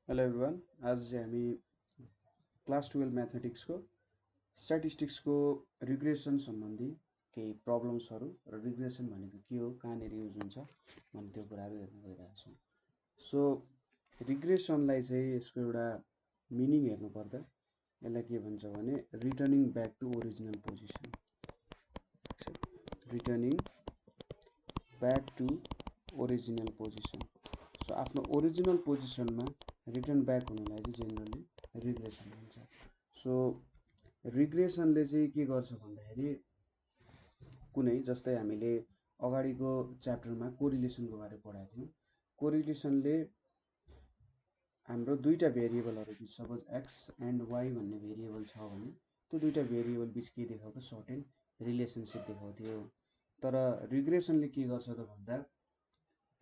Hello everyone. आज चाहिँ हामी क्लास 12 म्याथमेटिक्सको स्ट्याटिस्टिक्सको रिग्रेसन सम्बन्धी केही प्रब्लम्सहरू र रिग्रेसन भनेको के हो, कहाँनिर युज हुन्छ भन्ने त्यो कुराहरू हेर्न गइरहेको छौँ। सो रिग्रेसनलाई चाहिँ यसको एउटा मिनिङ हेर्नुपर्दा यसलाई के भन्छ भने returning back to original position. Returning back to original position. So आफ्नो ओरिजिनल पोजिसनमा रिटर्न ब्याक हुनुलाई चाहिँ जेनरली रिग्रेसन भन्छ। सो रिग्रेसनले चाहिँ के गर्छ भन्दाखेरि कुनै जस्तै हामीले अगाडिको च्याप्टरमा कोरिलेसनको बारे पढाएको थियौँ। कोरिलेसनले हाम्रो दुईटा भेरिएबलहरू बिच सपोज एक्स एन्ड वाई भन्ने भेरिएबल छ भने त्यो दुईटा भेरिएबल बिच के देखाउँथ्यो, सर्टेन रिलेसनसिप देखाउँथ्यो। तर रिग्रेसनले के गर्छ त भन्दा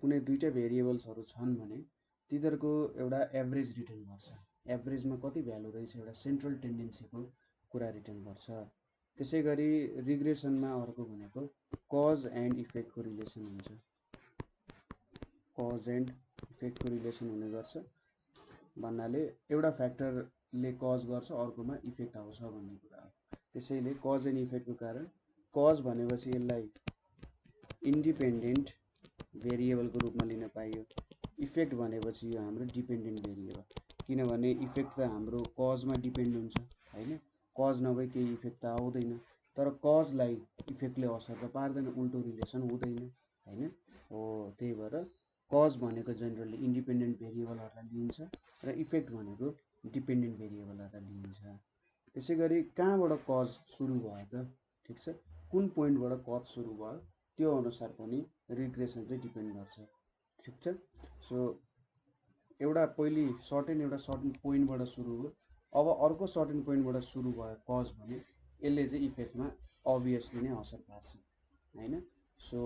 कुनै दुईटा भेरिएबल्सहरू छन् भने तिनीहरूको एउटा एभरेज रिटर्न गर्छ। एभरेजमा कति भ्यालु रहेछ एउटा सेन्ट्रल टेन्डेन्सीको कुरा रिटर्न गर्छ। त्यसै गरी रिग्रेसनमा अर्को भनेको कज एन्ड इफेक्टको रिलेसन हुन्छ। कज एन्ड इफेक्टको रिलेसन हुने गर्छ भन्नाले एउटा फ्याक्टरले कज गर्छ, अर्कोमा इफेक्ट आउँछ भन्ने कुरा हो। त्यसैले कज एन्ड इफेक्टको कारण कज भनेपछि यसलाई इन्डिपेन्डेन्ट भेरिएबलको रूपमा लिन पाइयो। इफेक्ट भनेपछि यो हाम्रो डिपेन्डेन्ट भेरिएबल, किनभने इफेक्ट त हाम्रो कजमा डिपेन्ड हुन्छ हैन। कज नभए केही इफेक्ट त आउँदैन, तर कजलाई इफेक्टले असर त पार्दैन, उल्टो रिलेसन हुँदैन हैन। हो त्यही भएर कज भनेको जेनरली इन्डिपेन्डेन्ट भेरिएबलहरूलाई लिइन्छ र इफेक्ट भनेको डिपेन्डेन्ट भेरिएबलहरूलाई लिइन्छ। त्यसै गरी कहाँबाट कज सुरु भयो त, ठिक छ, कुन पोइन्टबाट कज सुरु भयो त्यो अनुसार पनि रिग्रेसन चाहिँ डिपेन्ड गर्छ, ठिक छ। सो एउटा सर्टेन पोइन्टबाट सुरु हो, अब अर्को सर्टेन पोइन्टबाट सुरु भयो कज भने यसले चाहिँ इफेक्टमा अभियसली नै असर पार्छ हैन। सो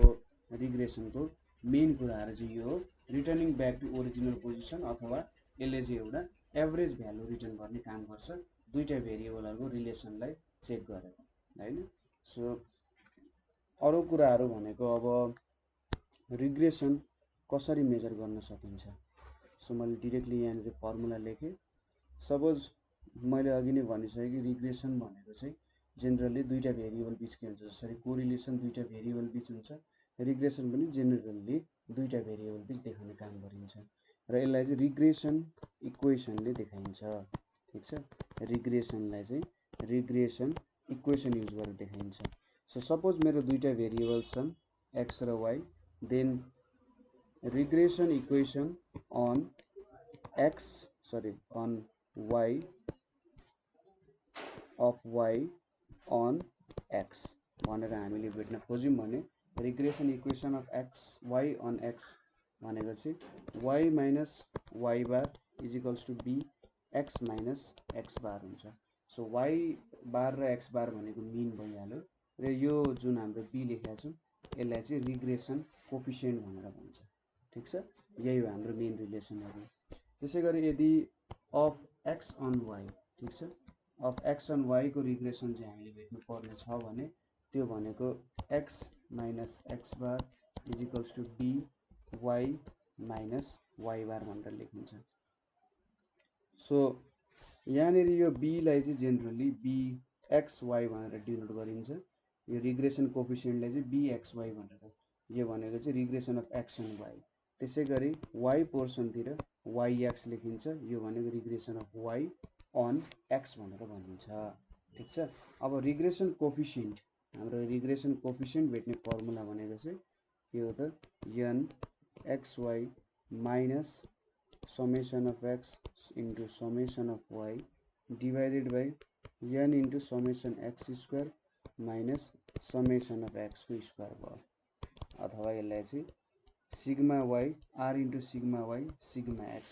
रिग्रेसनको मेन कुराहरू चाहिँ यो हो, returning back to original position, अथवा यसले चाहिँ एउटा एभरेज भ्यालु रिटर्न गर्ने काम गर्छ दुईटा भेरिएबलहरूको रिलेसनलाई चेक गरेर हैन। सो अरू कुराहरू भनेको अब रिग्रेसन कसरी मेजर गर्न सकिन्छ। सो मैले डिरेक्टली यहाँनिर फर्मुला लेखेँ। सपोज मैले अघि नै भनिसकेँ कि रिग्रेसन भनेको चाहिँ जेनरली दुईटा भेरिएबल बिच के हुन्छ, जसरी कोरिलेसन दुईटा भेरिएबल बिच हुन्छ, रिग्रेसन पनि जेनरली दुईटा भेरिएबल बिच देखाउने काम गरिन्छ र यसलाई चाहिँ रिग्रेसन इक्वेसनले देखाइन्छ, ठिक छ। रिग्रेसनलाई चाहिँ रिग्रेसन इक्वेसन युज गरेर देखाइन्छ। सो सपोज मेरो दुईटा भेरिएबल्स छन् एक्स र y, then regression equation on y of y on x भनेर हामीले भेट्न खोज्यौँ भने regression equation of x y on x भनेको चाहिँ y minus y bar is equals to b x minus x bar हुन्छ। सो y बार र x bar भनेको मिन भइहाल्यो र यो जुन हाम्रो b लेखेका छौँ यसलाई चाहिँ रिग्रेसन कोफिसिएन्ट भनेर भन्छ, ठिक छ। यही हो हाम्रो मेन रिलेसनहरू। त्यसै गरी यदि अफ एक्स अन वाई, ठिक छ, अफ एक्स अन वाई को रिग्रेसन चाहिँ हामीले भेट्नु पर्ने छ भने त्यो भनेको x minus x bar is equals to b y minus y bar भनेर लेखिन्छ। सो यहाँनिर यो बीलाई चाहिँ जेनरली बी एक्स वाई भनेर डिनोट गरिन्छ, यो रिग्रेसन कोफिसिएन्टलाई चाहिँ बी एक्स वाई भनेर, यो भनेको चाहिँ regression of x and y. त्यसै गरी वाई पोर्सनतिर वाई एक्स लेखिन्छ, यो भनेको regression of y on x भनेर भनिन्छ, ठिक छ। अब रिग्रेसन कोफिसिएन्ट, हाम्रो रिग्रेसन कोफिसिएन्ट भेट्ने फर्मुला भनेको चाहिँ के हो त, n x y minus summation of x into summation of y divided by n into summation x square minus summation of x को स्क्वायर भयो, अथवा यसलाई चाहिँ sigma Y are into sigma y sigma x,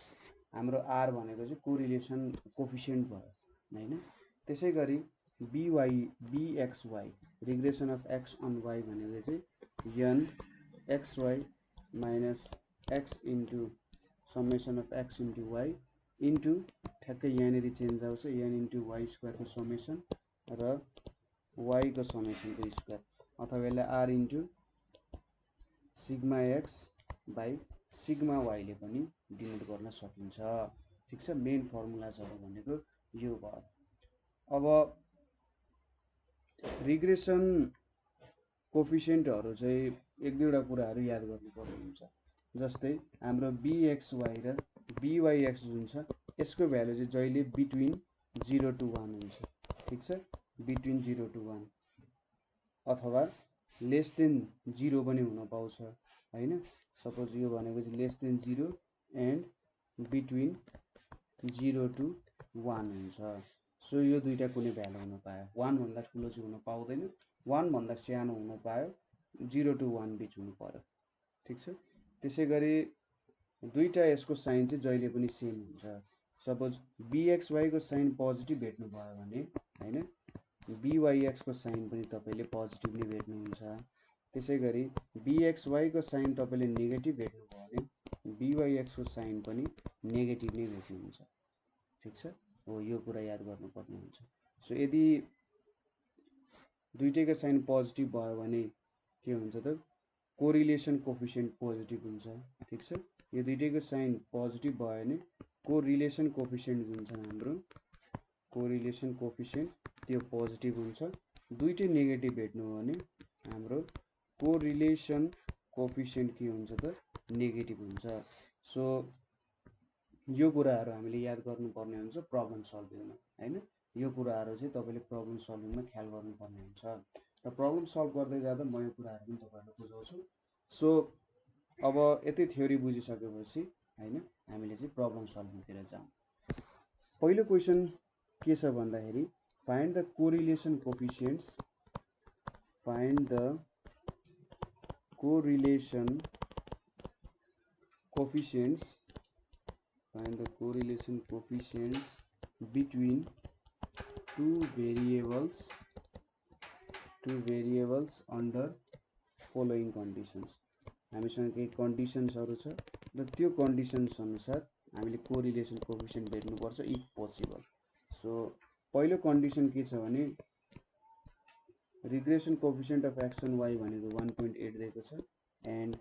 हाम्रो r भनेको चाहिँ correlation coefficient भयो हैन। त्यसै गरी b x y regression of x on y भनेको चाहिँ n x y minus x into summation of x into y into ठ्याक्कै यहाँनिर चेन्ज आउँछ एन इन्टु वाई स्क्वायरको समेसन र वाई को समेसनको स्क्वायर, अथवा यसलाई r into sigma x by sigma वाईले पनि डिनोट गर्न सकिन्छ। ठिक छ। मेन फर्मुलाजहरु भनेको यो भयो। अब रिग्रेसन कोफिसिएन्टहरु चाहिँ एक दुईवटा कुराहरु याद गर्नुपर्ने हुन्छ। जस्तै हाम्रो bxy र byx जुन छ यसको भ्यालु चाहिँ जहिले बिट्विन 0 to 1 हुन्छ। ठिक छ, बिट्विन 0 to 1 अथवा लेस देन 0 पनि हुन पाउँछ हैन। सपोज यो भनेको चाहिँ lace than 0 and between 0 to 1 हुन्छ। सो यो दुईटा कुनै भ्यालु हुन पायो। 1 भन्दा ठुलो चाहिँ हुन पाउँदैन, 1 भन्दा सानो हुन पायो, 0 to 1 बीच हुनु पर्यो। ठिक छ। त्यसैगरी दुईटा यसको साइन चाहिँ जहिले पनि सेम हुन्छ। सपोज bxy को साइन पोजिटिभ भेट्नु भयो भने हैन, byx को साइन पनि तपाईले पोजिटिभ नै भेट्नुहुन्छ। त्यसैगरी bxy को साइन तपाईले नेगेटिभ भेट्नु भयो भने byx को साइन पनि नेगेटिभ नै भेट्नुहुन्छ। ठिक छ, हो यो कुरा याद गर्नुपर्ने हुन्छ। सो यदि दुईटैको साइन पोजिटिभ भयो भने के हुन्छ त, कोरिलेसन कोफिसिएन्ट पोजिटिभ हुन्छ। ठिक छ, यो दुईटैको साइन पोजिटिभ भयो भने कोरिलेसन कोफिसिएन्ट जुन छ हाम्रो कोरिलेसन कोफिसिएन्ट त्यो पोजिटिभ हुन्छ। दुईटै नेगेटिभ भेट्नु हो भने हाम्रो कोरिलेसन कोफिसिएन्ट के हुन्छ त, नेगेटिभ हुन्छ। सो यो कुराहरु हामीले याद गर्नुपर्ने हुन्छ प्रब्लम सल्भिङमा हैन। यो कुराहरु चाहिँ तपाईले प्रब्लम सल्भिङमा ख्याल गर्नुपर्ने हुन्छ र प्रब्लम सल्भ गर्दै जाँदा म यो कुराहरु पनि तपाईहरुलाई बुझाउँछु। सो अब यति थ्योरी बुझिसकेपछि हैन हामीले चाहिँ प्रब्लम सल्भिङतिर जाउँ। पहिलो क्वेशन के छ भन्दाखेरि find the correlation coefficients, find the correlation coefficients, find the correlation coefficients between two variables under following conditions। हामीसँग केही कन्डिसन्सहरु छ र त्यो कन्डिसन्स अनुसार हामीले कोरिलेसन कोफिसिएन्ट भेट्नुपर्छ इफ पोसिबल। सो पहिलो कन्डिसन के छ भने regression coefficient of x and y भनेको 1.8 दिएको छ एन्ड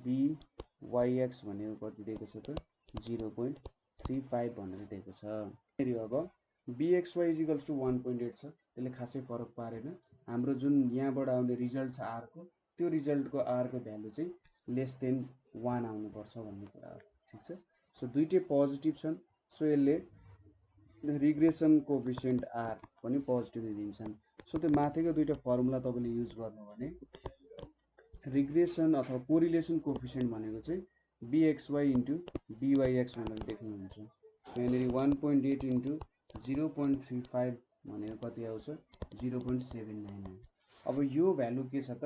byx भनेको कति दिएको छ त 0.35 भनेर दिएको छ। फेरि अब bxy इक्वल्स टु 1.8 छ, त्यसले खासै फरक पारेन। हाम्रो जुन यहाँबाट आउने रिजल्ट छ r को, त्यो रिजल्टको r को भ्यालु चाहिँ लेस देन 1 आउनु पर्छ भन्ने कुरा हो। ठीक छ, सो दुईटै पोजिटिभ छन्, सो यसले रिग्रेसन कोफिसिएन्ट r पनि पोजिटिभ नै दिन्छन्। सो त्यो माथिको दुईटा फर्मुला तपाईले युज गर्नु भने रिग्रेसन अथवा कोरिलेसन कोफिसिएन्ट भनेको चाहिँ bxy इन्टु byx भनेर देख्नुहुन्छ। सो यहाँनिर 1.8 इन्टु 0.35 भनेको कति आउँछ 0.79। अब यो भ्यालु के छ त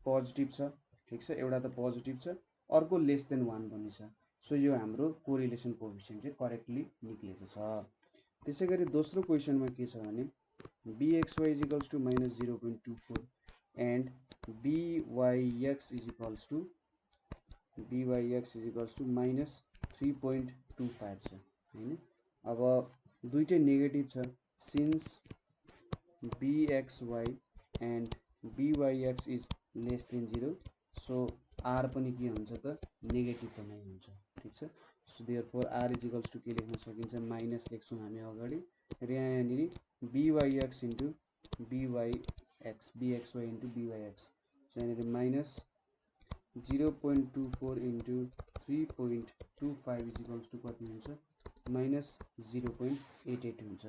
पोजिटिभ छ। ठीक छ, एउटा त पोजिटिभ छ, अर्को लेस देन 1 पनि छ। सो यो हाम्रो कोरिलेसन कोफिसिएन्ट चाहिँ करेक्टली निक्लेको छ। त्यसैगरी दोस्रो क्वेशनमा के छ भने bxy equals to -0.24 and byx equals to -3.25 छ हैन। अब दुईटै नेगेटिभ छ, since bxy and byx is less than 0, so r पनि के हुन्छ त नेगेटिभ नै हुन्छ। ठीक छ, so therefore r equals to के लेख्न सकिन्छ माइनस लेख्छौं हामी अगाडि र यहाँनिर byx into bxy into byx, so यहाँनिर माइनस 0.24 इन्टु 3.25 इक्वल्स टु कति हुन्छ माइनस 0.88 हुन्छ।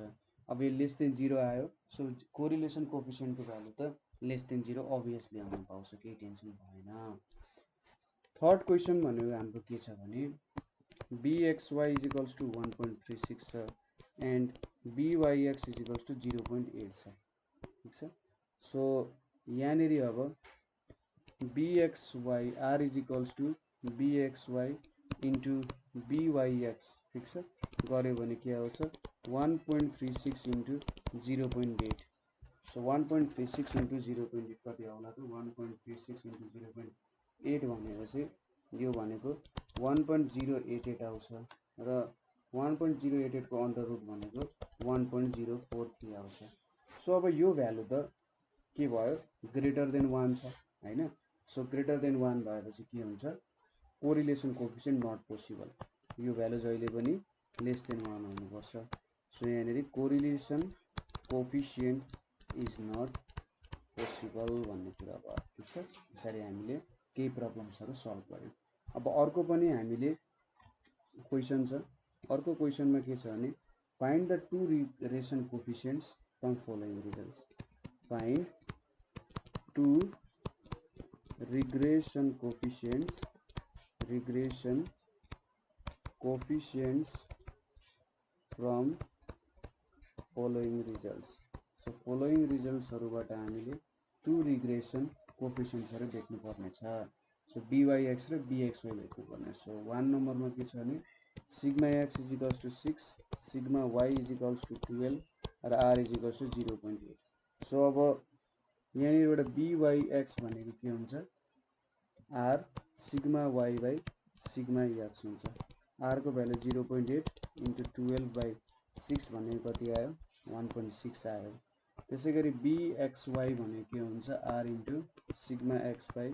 अब यो लेस देन 0 आयो, सो कोरिलेसन कोफिसिएन्टको भ्यालु त लेस देन 0 अभियसली आउन पाउँछ, केही टेन्सन भएन। थर्ड क्वेशन भनेको हाम्रो के छ भने bxy इक्वल्स टु 1.36 छ एन्ड byx इक्वल्स टु 0.8 छ। ठीक छ, सो यहाँनिर अब bxy r equals to bxy into byx ठीक छ गर्यो भने के आउँछ 1.36 इन्टु 0.8। सो 1.36 इन्टु 0.8 कति आउला त 1.36 इन्टु 0.8 भनेको चाहिँ यो भनेको 1.088 आउँछ र 1.088 को अन्डर रुट भनेको 1.043 आउँछ। सो अब यो भ्यालु त के भयो ग्रेटर देन 1 छ हैन। सो ग्रेटर देन 1 भएपछि के हुन्छ कोरिलेसन कोफिसिएन्ट नट पोसिबल, यो भ्यालु जहिले पनि लेस देन 1 हुनुपर्छ। सो यहाँनिर correlation coefficient is not possible भन्ने कुरा भयो। ठिक छ, यसरी हामीले केही प्रब्लम्सहरू सल्भ गर्यौँ। अब अर्को पनि हामीले क्वेसन छ। अर्को क्वेसनमा के छ भने find the two regression coefficients from following results. Find two regression coefficients from following results. So following results हरूबाट हामीले टु रिग्रेसन कोफिसिएन्ट्सहरू भेट्नु पर्ने छ। सो byx र bxy भेट्नु पर्ने। सो 1 नम्बरमा के छ भने sigma x is equals to 6, sigma y is equals to 12 र r is equals to 0.8। So अब यहाँनिरबाट byx भनेको के हुन्छ, r sigma y by sigma x हुन्छ। r को भ्यालु 0.8 इन्टु 12/6 भनेको कति आयो, 1.6 आयो। त्यसै गरी bxy भनेको के हुन्छ, r into sigma x by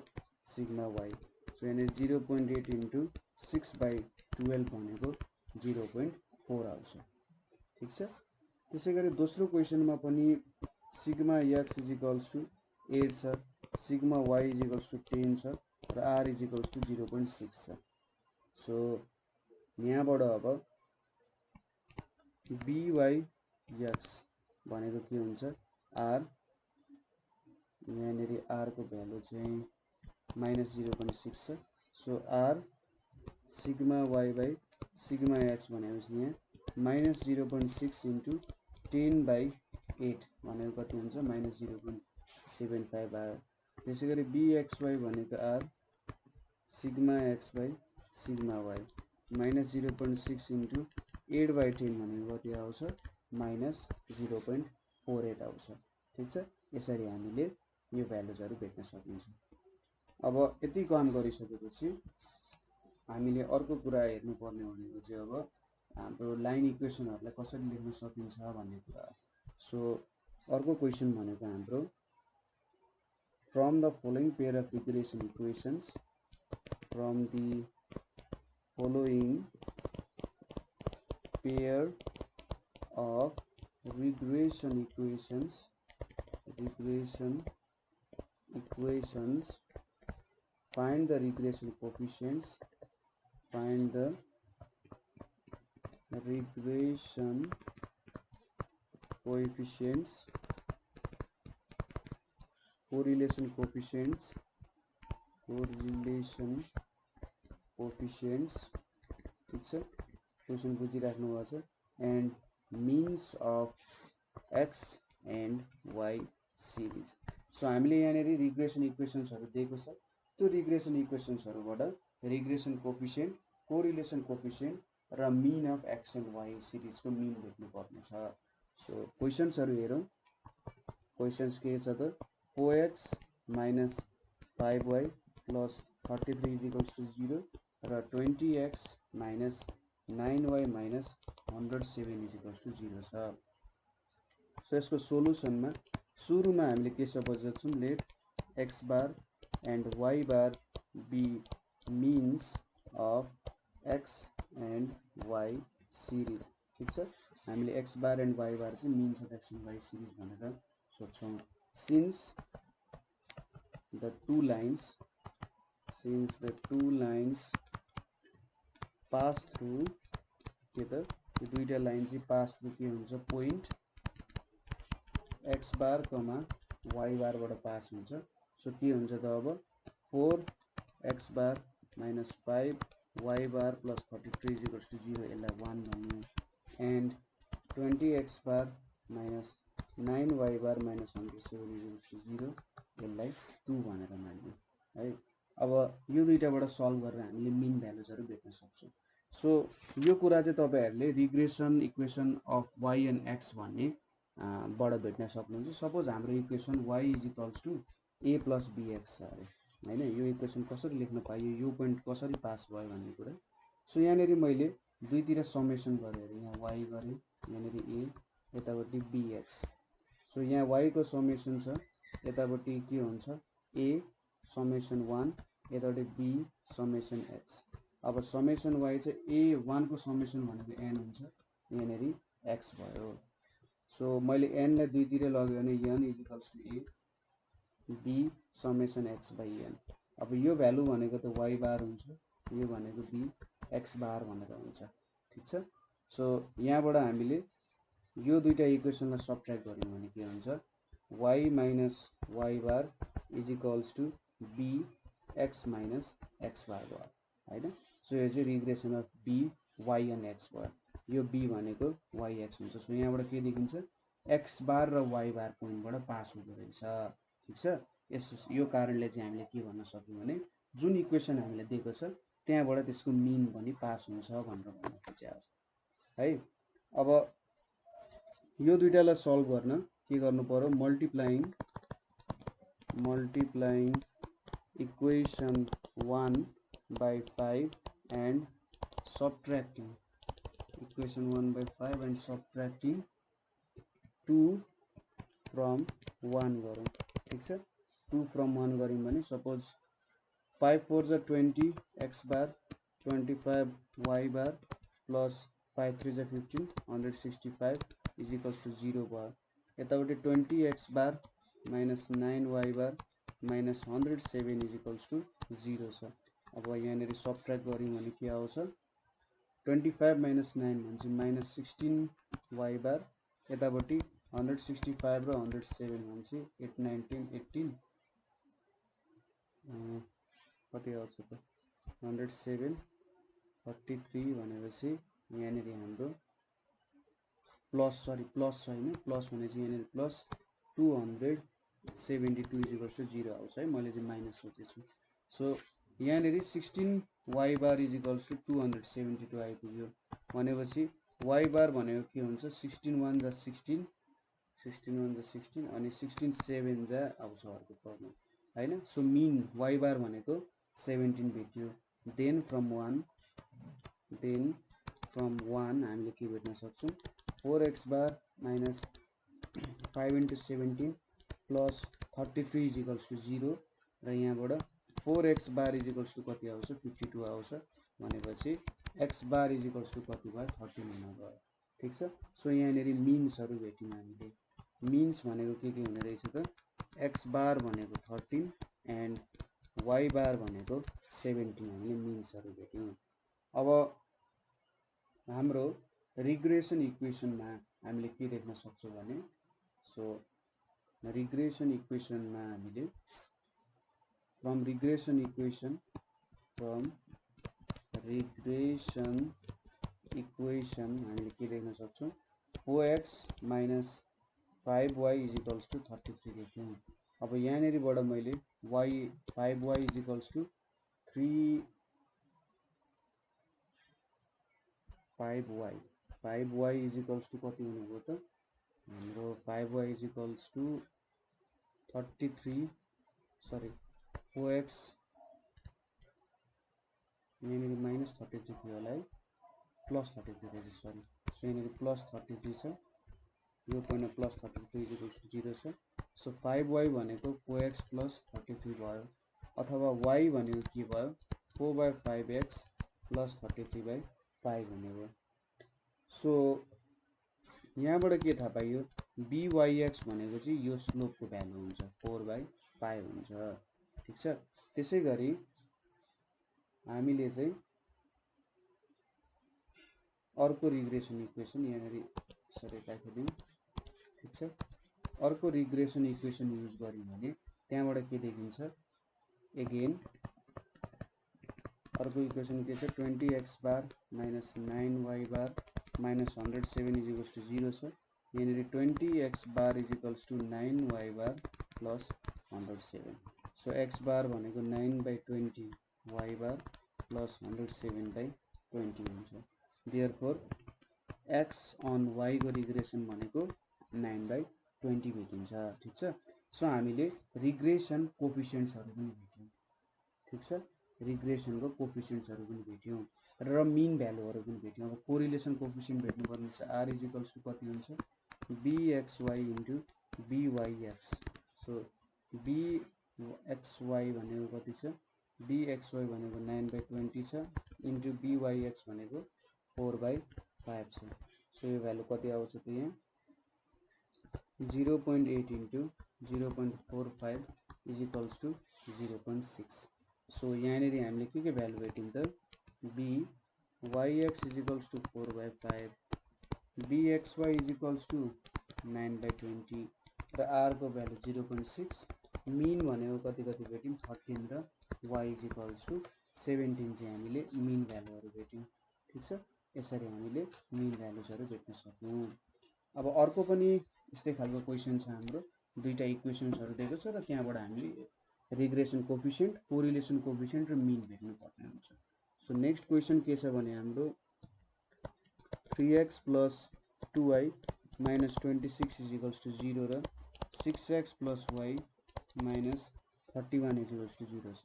sigma y। So यहाँनिर 0.8 इन्टु 6/12 भनेको 0.4 आउँछ। ठिक छ। त्यसै गरी दोस्रो क्वेसनमा पनि sigma x is equals to 8 छ, sigma y is equals to 10 छ र r इज इक्वल्स टु 0.6 छ। सो यहाँबाट अब byx भनेको के हुन्छ, r यहाँनिर r को भ्यालु चाहिँ -0.6 छ। So r sigma y by sigma x भनेपछि यहाँ -0.6 इन्टु 10/8 भनेको कति हुन्छ, -0.75 आयो। त्यसै गरी bxy भनेको r sigma x by sigma y -0.6 into 8/10 भनेको कति आउँछ, -0.48 आउँछ। ठिक छ, यसरी हामीले यो भ्यालुजहरू भेट्न सकिन्छ। अब यति काम गरिसकेपछि हामीले अर्को कुरा हेर्नुपर्ने भनेको चाहिँ अब हाम्रो लाइन इक्वेसनहरूलाई कसरी लेख्न सकिन्छ भन्ने कुरा। सो अर्को क्वेसन भनेको हाम्रो from the following pair of regression equations, from the following pair of regression equations, find the regression coefficients, find the regression coefficients, correlation coefficients, ठीक छ, क्वेसन बुझिराख्नु भएको छ, and means of x and y series. So हामीले यहाँनिर regression इक्वेसन्सहरू दिएको छ। त्यो रिग्रेसन इक्वेसन्सहरूबाट रिग्रेसन कोफिसिएन्ट, कोरिलेसन कोफिसिएन्ट र mean of x and y सिरिजको मिन भेट्नु पर्ने छ। सो क्वेसन्सहरू हेरौँ। क्वेसन्स के छ त, 4x minus 5y plus 33 is equals to 0 र 20x minus 9y minus 107 is equals to 0 छ। सो यसको सोलुसनमा सुरुमा हामीले के सपोज गर्छौँ, let x bar and y bar be means of x and y series. ठिक छ, हामीले x bar and y bar चाहिँ means of x and y series भनेर सोध्छौँ। Since the two lines pass through, के त यो दुईटा लाइन चाहिँ पास थ्रु के हुन्छ, point x bar comma y बारबाट पास हुन्छ। सो के हुन्छ त अब 4x bar minus 5y bar plus 33 is equals to 0, यसलाई 1 भन्यो, and 20x bar minus 9y bar minus 107 is equals to 0, यसलाई 2 भनेर मान्यो है। अब यो दुईटाबाट सल्भ गरेर हामीले मिन भ्यालुजहरू भेट्न सक्छौँ। सो यो कुरा चाहिँ तपाईँहरूले regression equation of y and x भन्ने बाट भेट्न सक्नुहुन्छ। सपोज हाम्रो equation y is equals to a plus bx छ अरे होइन, यो इक्वेसन कसरी लेख्न पाइयो, यो पोइन्ट कसरी पास भयो भन्ने कुरा। सो यहाँनिर मैले दुईतिर समेसन गरेँ अरे, यहाँ y गरेँ, यहाँनिर a, यतापट्टि bx। सो यहाँ y को समेसन छ, यतापट्टि के हुन्छ a समेसन 1, यतापट्टि b समेसन x। अब समेसन y चाहिँ a1 को समेसन भनेको n हुन्छ यहाँनेरि x भयो सो मैले n लाई दुईतिर लग्यो भने n equals to a b summation x by n अब यो भ्यालु भनेको त y बार हुन्छ यो भनेको b x बार भनेर हुन्छ ठीक छ सो यहाँबाट हामीले यो दुईटा इक्वेसनलाई सबट्र्याक्ट गर्यौं भने के हुन्छ y minus y bar is equals to b x minus x bar भयो हैन सो यो चाहिँ regression of b y and x भयो यो b भनेको y x हुन्छ सो यहाँबाट के देखिन्छ x बार र y बार पोइन्टबाट पास हुँदो रहेछ ठीक छ यस यो कारणले चाहिँ हामीले के भन्न सक्यौं भने जुन इक्वेसन हामीले दिएको छ त्यहाँबाट त्यसको मिन पनि पास हुन्छ भनेर भन्न खोजेको छ है अब यो दुईटालाई सल्भ गर्न के गर्नु पर्यो multiplying equation 1 by 5 and subtracting equation 1 by 5 and subtracting 2 from 1 गरौँ ठीक छ 2 from 1 गर्यौं भने सपोज 5 4 जा 20 x बार 25 y बार प्लस 5 3 जा 15 165 is equals to 0 भयो यतापटि 20 x bar minus 9 y bar minus 107 is equals to 0 छ अब यहाँनेरि सबट्र्याक्ट गर्यौं भने के आउँछ 25 minus 9 भनेपछि minus 16 y बार यतापटि 165 र 107 भनेपछि 8 19 18 कति आउँछ त 107 33 भनेपछि यहाँनेरि हाम्रो प्लस छैन प्लस भनेपछि यहाँनेरि प्लस 272 = 0 आउँछ है मैले चाहिँ माइनस सोचेछु सो यहाँनेरि 16 y bar is equals to 272 आइपुग्यो भनेपछि y बार भनेको के हुन्छ 16 1 जा 16 अनि 16 7 जा आउँछ अर्को फर्ममा हैन सो मिन y बार भनेको 17 भेट्यो देन फ्रम 1 हामीले के भेट्न सक्छौं 4x bar minus 5 into 17 plus 33 is equals to 0 र यहाँबाट 4x bar is equals to कति आउँछ 52 आउँछ भनेपछि x bar is equals to कति भयो 13 हुन गयो ठीक छ सो यहाँनेरि मिन्सहरु भेट्यौं हामीले मिन्स भनेको के हुने रहेछ त x बार भनेको 13 एन्ड y बार भनेको 17 हामीले मिन्सहरु भेट्यौं अब हाम्रो रिग्रेसन इक्वेसनमा हामीले के देख्न सक्छौं भने सो रिग्रेसन इक्वेसनमा हामीले from regression equation हामीले के देख्न सक्छौं 4x minus 5y is equals to 33 देख्यौं अब यहाँनेरिबाट मैले 5y is equals to 5y is equals to कति हुने भयो त हाम्रो 5y is equals to 33 sorry 4x यहाँनेरि minus 33 थियो होला है plus 33 रहेछ सरी सो यहाँनेरि plus 33 छ यो पोइन्टमा plus 33 equals to 0 छ सो 5y भनेको 4x plus 33 भयो अथवा y भनेको के भयो 4/5x plus 33/5 हुने भयो सो यहाँबाट के थाहा पाइयो byx भनेको चाहिँ यो स्लोपको भ्यालु हुन्छ 4/5 हुन्छ ठीक छ त्यसैगरी हामीले चाहिँ अर्को रिग्रेसन इक्वेसन यहाँनेरि यसरी राखिदिउँ ठीक छ अर्को रिग्रेसन इक्वेसन युज गर्यौं भने त्यहाँबाट के देखिन्छ अगेन अर्को इक्वेसन के छ 20x bar minus 9y bar minus 107 is equals to 0 छ यहाँनेरि 20x bar is equals to 9y bar plus 107 so x bar भनेको 9/20 y बार plus 107/20 हुन्छ therefore x on y को रिग्रेसन भनेको 9/20 भेटिन्छ ठीक छ सो हामीले रिग्रेसन कोफिसिएन्ट्सहरु पनि भेट्यौं ठीक छ रिग्रेसन को कोफिसिएन्ट्सहरु पनि भेट्यौं र मिन भ्यालुहरु पनि भेट्यौं अब कोरिलेसन कोफिसिएन्ट भेट्नु पर्ने छ r = कति हुन्छ bxy * byx सो bxy भनेको कति छ bxy भनेको 9/20 छ इन्टु BYX भनेको 4/5 छ। सो यो भ्यालु कति आउँछ त यहाँ 0.8 into 0.45 is equals to 0.6। So यहाँनिर हामीले के भ्यालु भेट्यौँ त BYX is equals to 4/5, BXY is equals to 9/20 र R को भ्यालु 0.6, मिन भनेको कति भेट्यौँ 13 र Y इज इक्वल्स टु 17 चाहिँ हामीले मिन भ्यालुहरु भेट्यौँ। ठीक छ, यसरी हामीले मिन भ्यालुजहरु भेट्न सक्यौं। अब अर्को पनि यस्तै खालको क्वेशन छ हाम्रो, दुईटा इक्वेशन्सहरु दिएको छ र त्यहाँबाट हामीले रिग्रेसन कोएफिसिएन्ट, कोरिलेसन कोएफिसिएन्ट र मिन भेट्नु पर्ने हुन्छ। सो नेक्स्ट क्वेशन के छ भने हाम्रो 3x + 2y - 26 is equals to 0 र 6x + y - 31 is equals to 0 छ।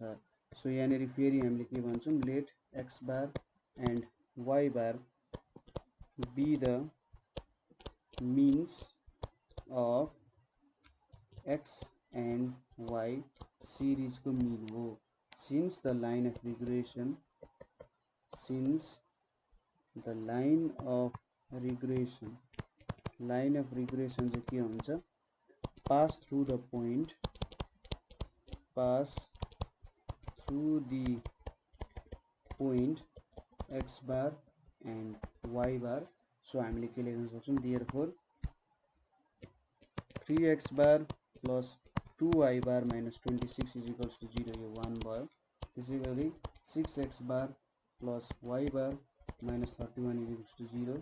सो यहाँनिर फेरि हामीले के भन्छौं, let x bar and y bar be the means of x and y series को mean हो, since the line of regression चाहिँ के हुन्छ, pass through the point x bar and y bar। So हामीले के लेख्न सक्छौं, therefore 3x bar plus 2y bar minus 26 is equals to 0, यो 1 भयो। त्यसै गरी 6x bar plus y bar minus 31 is equals to 0,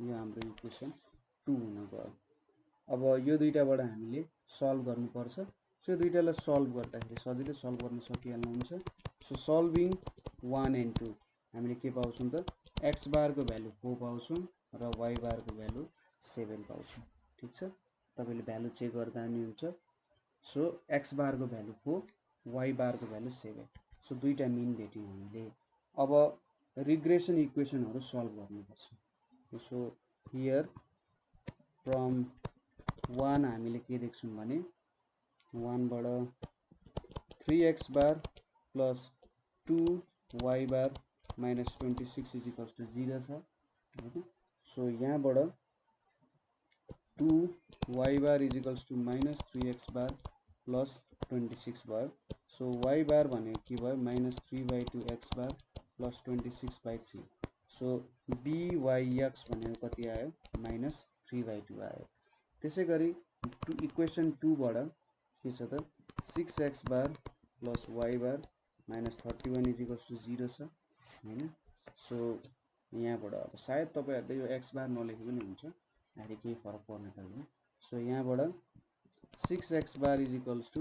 यो हाम्रो इक्वेसन 2 हुन गयो। अब यो दुईटाबाट हामीले सल्भ गर्नुपर्छ। सो यो दुईटालाई सल्भ गर्दाखेरि सजिलै सल्भ गर्न सकिहाल्नुहुन्छ। सो सल्भिङ 1 and 2 हामीले के पाउँछौं त, x बार को भ्यालु 4 पाउँछौं र y बार को भ्यालु 7 पाउँछौं। ठीक छ, तपाईले भ्यालु चेक गर्दा नि हुन्छ। सो x बार को भ्यालु 4, y बार को भ्यालु 7। सो दुईटा मिन भेट्यौं हामीले। अब रिग्रेसन इक्वेसनहरु सल्भ गर्नुपर्छ। सो हियर फ्रम 1 हामीले के देख्छौं भने 1 बाट 3x bar plus 2y bar minus 26 is equals to 0 छ। सो यहाँबाट 2y bar is equals to minus 3x bar plus 26 भयो। सो y बार भनेको के भयो, minus 3/2 x बार plus 26/3। सो byx भनेको कति आयो, minus 3/2 आयो। त्यसै गरी इक्वेसन 2 बाट के छ त, 6x bar plus y bar minus 31 is equals to 0 छ हैन। सो यहाँबाट अब सायद तपाईहरुले यो x बार नलेखे पनि हुन्छ, अहिले केही फरक पर्न पर्दैन। सो यहाँबाट 6x bar is equals to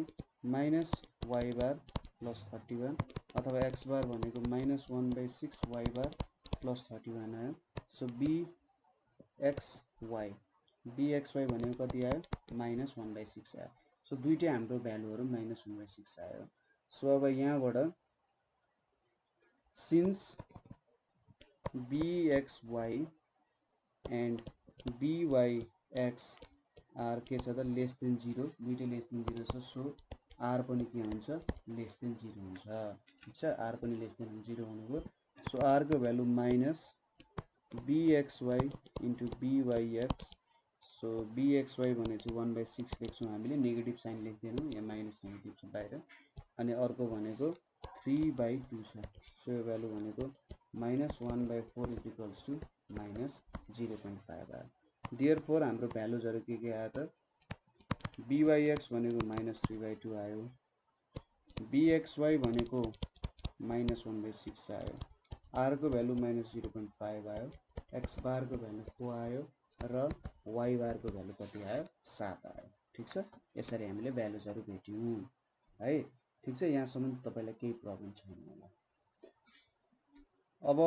minus y bar plus 31 अथवा x बार भनेको minus 1/6 y बार plus 31 आयो। सो bxy भनेको कति आयो, minus 1/6 आयो। सो दुईटै हाम्रो भ्यालुहरु minus 1/6 आयो। सो अब यहाँबाट since bxy and byx are के छ त लेस देन 0, दुईटै लेस देन 0 छ। सो r पनि के हुन्छ, लेस देन 0 हुन्छ। ठीक छ, r पनि लेस देन 0 हुनुभयो। सो r को value minus bxy into byx। So bxy भने चाहिँ 1/6 लेख्छौं हामीले, नेगेटिभ साइन लेख्दैनौं, यहाँ माइनस नेगेटिभ छ बाहिर। अनि अर्को भनेको 3/2 छ। सो यो भ्यालु भनेको minus 1/4 is equals to minus 0.5 आयो। देयरफोर हाम्रो भ्यालुजहरु के आयो त, byx भनेको minus 3/2 आयो, bxy भनेको minus 1/6 आयो, r को भ्यालु minus 0.5 आयो, x बार को भ्यालु 4 आयो र y बार को भ्यालु कति आयो, 7 आयो। ठीक छ, यसरी हामीले भ्यालुजहरु भेट्यौं है। ठीक छ, यहाँसम्म तपाईलाई केही प्रब्लम छैन होला। अब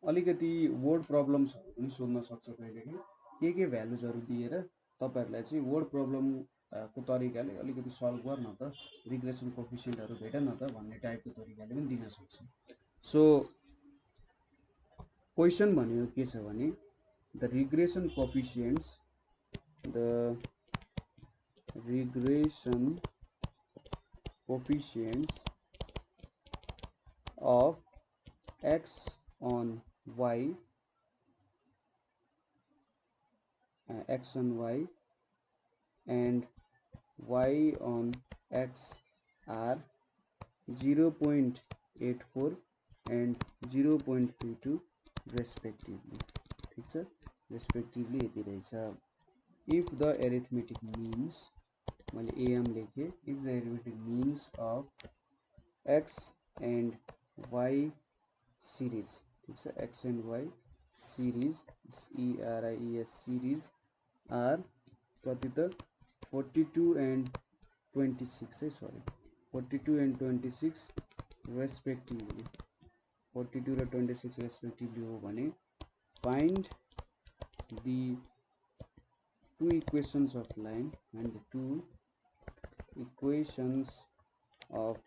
अलिकति वर्ड प्रब्लम्सहरु पनि सोध्न सक्छ कहिलेकाहीँ, के भ्यालुजहरु दिएर तपाईहरुलाई चाहिँ वर्ड प्रब्लम को तरिकाले अलिकति सल्भ गर्न त, रिग्रेसन कोएफिसिएन्टहरु भेट न त भन्ने टाइपको तरिकाले पनि दिन सक्छ। सो क्वेशन भनेको के छ भने, the regression coefficients of x on y and y on x are 0.84 and 0.32 respectively. ठीक छ, respectively यति रहेछ। if the arithmetic means, मैले am लेखे, if the arithmetic means of x and y series, ठीक छ, x and y series series are कति त 42 and 26 है, सरी 42 and 26 respectively, 42 र 26 respectively हो भने find the two equations of line and the two equations of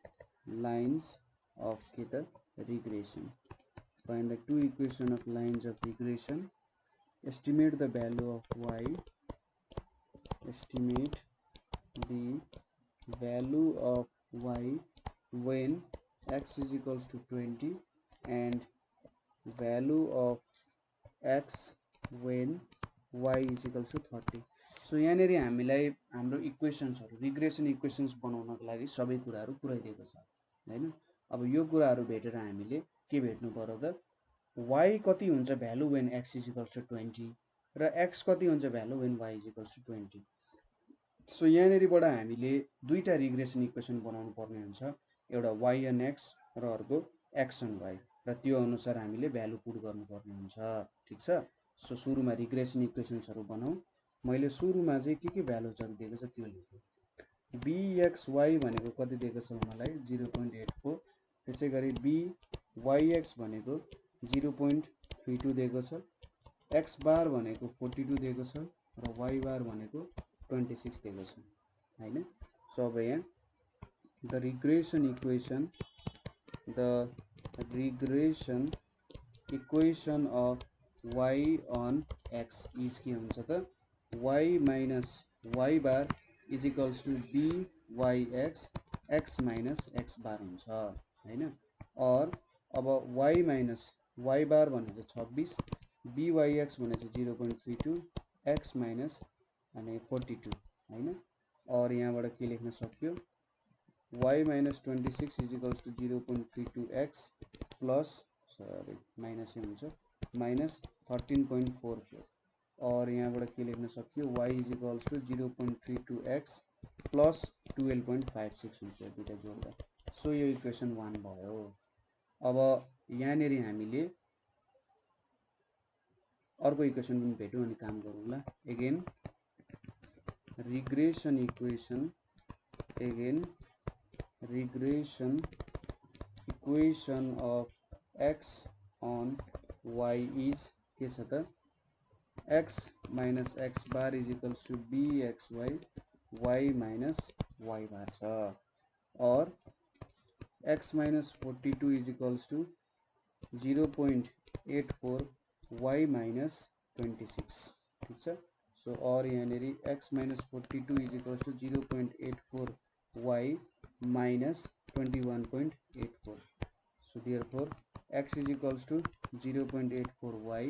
lines of the regression. Find the two equation of lines of regression. Estimate the value of y. Estimate the value of y when x is equals to 20 and value of x when y is equals to 30. So यहाँनेरि हामीलाई हाम्रो इक्वेशन्सहरु regression equations बनाउनको लागि सबै कुराहरु पुराइदिएको छ हैन। अब यो कुराहरु भेटेर हामीले के भेट्नु पर्यो त y कति हुन्छ value when x is equals to 20 र x कति हुन्छ value when y is equals to 20। So यहाँनेरिबाट हामीले दुईटा रिग्रेसन इक्वेसन बनाउनु पर्ने हुन्छ, एउटा y on x र अर्को x on y, र त्यो अनुसार हामीले भ्यालु पुट गर्नु पर्ने हुन्छ। ठीक छ, सो सुरुमा रिग्रेसन इक्वेशन्सहरु बनाऊ। मैले सुरुमा चाहिँ के भ्यालुजहरु दिएको छ त्यो लेखे। bxy भनेको कति दिएको छ मलाई 0.84, त्यसैगरी byx भनेको 0.32 दिएको छ, x बार भनेको 42 दिएको छ र y बार भनेको 26 दिएको छ हैन। सो अब यहाँ the regression equation of y on x is के हुन्छ त y minus y bar is equals to byx x minus x bar हुन्छ हैन। और अब y minus y bar भनेको 26, byx भनेको 0.32, x minus अनि 42 हैन। और यहाँबाट के लेख्न सक्यो y minus 26 is equals to 0.32x plus minus हुन्छ minus 13.44, और यहाँबाट के लेख्न सक्यो y is equals to 0.32x plus 12.56 हुन्छ दुईटा जोड्दा। सो यो इक्वेसन 1 भयो। अब यहाँनेरि हामीले अर्को इक्वेसन पनि भेट्यौं अनि काम गरौँला। Again regression equation of x on y is के छ त x minus x bar is equals to bxy y minus y bar छ, और x minus 42 is equals to 0.84 y minus 26। ठीक छ, सो और यहाँनेरि x minus 42 is equals to 0.84 y minus 21.84। so therefore x is equals to 0.84 y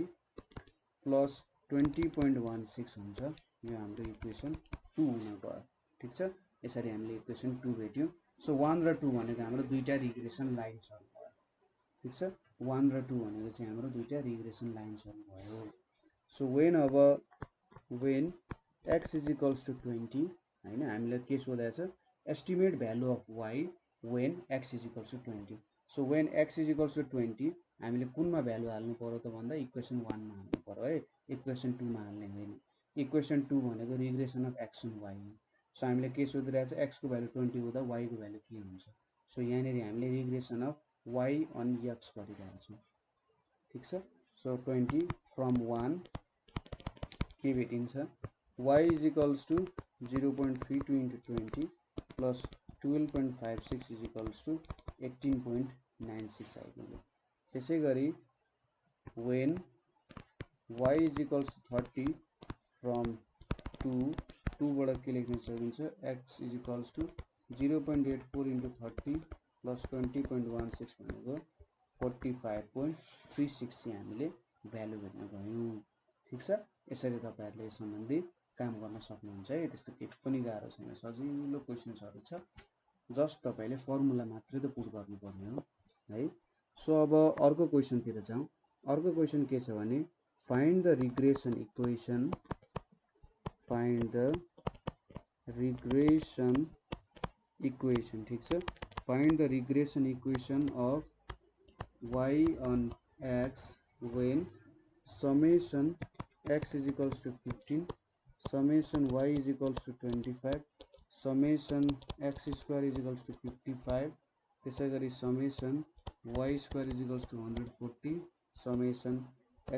plus 20.16 हुन्छ। यो हाम्रो equation 2 हुन गयो। ठीक छ, यसरी हामीले इक्वेसन 2 भेट्यौं। सो 1 र 2 भनेको हाम्रो दुईटा रिग्रेसन लाइन्सहरु भयो। ठीक छ, 1 र 2 भनेको चाहिँ हाम्रो दुईटा रिग्रेसन लाइन्सहरु भयो। So when x is equals to 20 हैन, हामीलाई के सोधेको छ estimate value of y when x is equals to 20। So when x is equals to 20 हामीले कुनमा भ्यालु हाल्नु पर्यो त भन्दा इक्वेसन 1 मा हाल्नु पर्यो है, इक्वेसन 2 मा हाल्ने होइन। इक्वेसन 2 भनेको regression of x on y हो। सो हामीले के सोधिरहेको छ x को भ्यालु 20 हुँदा y को भ्यालु के हुन्छ। सो यहाँनेरि हामीले regression of y on x गरिरहेका छौं। ठीक छ, सो 20 from 1 के भेटिन्छ y is equals to 0.32 into 20 plus 12.56 is equals to 18.96 आइपुग्यो। त्यसैगरी when y is equals to 30 from 2 बाट के लेख्न सकिन्छ x is equals to 0.84 into 30 plus 20.16 भनेको 45.36 चाहिँ हामीले भ्यालु भेट्न गयौं। ठीक छ, यसरी तपाईहरुले यस सम्बन्धी काम गर्न सक्नुहुन्छ है। त्यस्तो केही पनि गाह्रो छैन, सजिलो क्वेशन्सहरु छ। जस्ट तपाईले फर्मुला मात्रै त पुट गर्नुपर्ने हो है। सो अब अर्को क्वेशनतिर जाउँ। अर्को क्वेशन के छ भने find the regression equation, find the regression equation. ठीक छ, find the regression equation of y on x when summation x is equals to 15, summation y is equals to 25, summation x square is equals to 55, त्यसैगरी summation y square is equals to 140, summation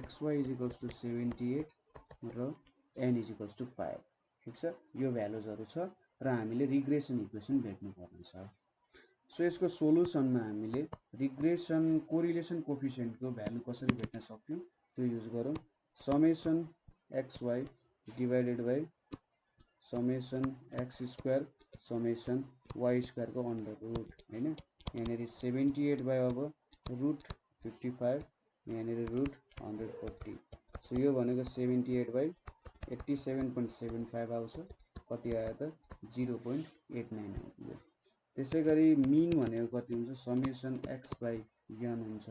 xy is equals to 78 र n is equals to 5। ठीक छ, यो भ्यालुजहरु छ र हामीले regression equation भेट्नु पर्ने छ। सो यसको सोलुसनमा हामीले रिग्रेसन कोरिलेसन कोफिसिएन्ट को भ्यालु कसरी भेट्न सक्छौं त्यो युज गरौँ। Summation xy divided by summation x square summation y square को अन्डर रुट हैन। यहाँनेरि 78 बाइ अब रुट 55, यहाँनेरि रुट 140। सो यो भनेको 78 बाइ 87.75 आउँछ, कति आयो त 0.89 आयो। त्यसैगरी मीन भनेको कति हुन्छ समेसन x बाइ n हुन्छ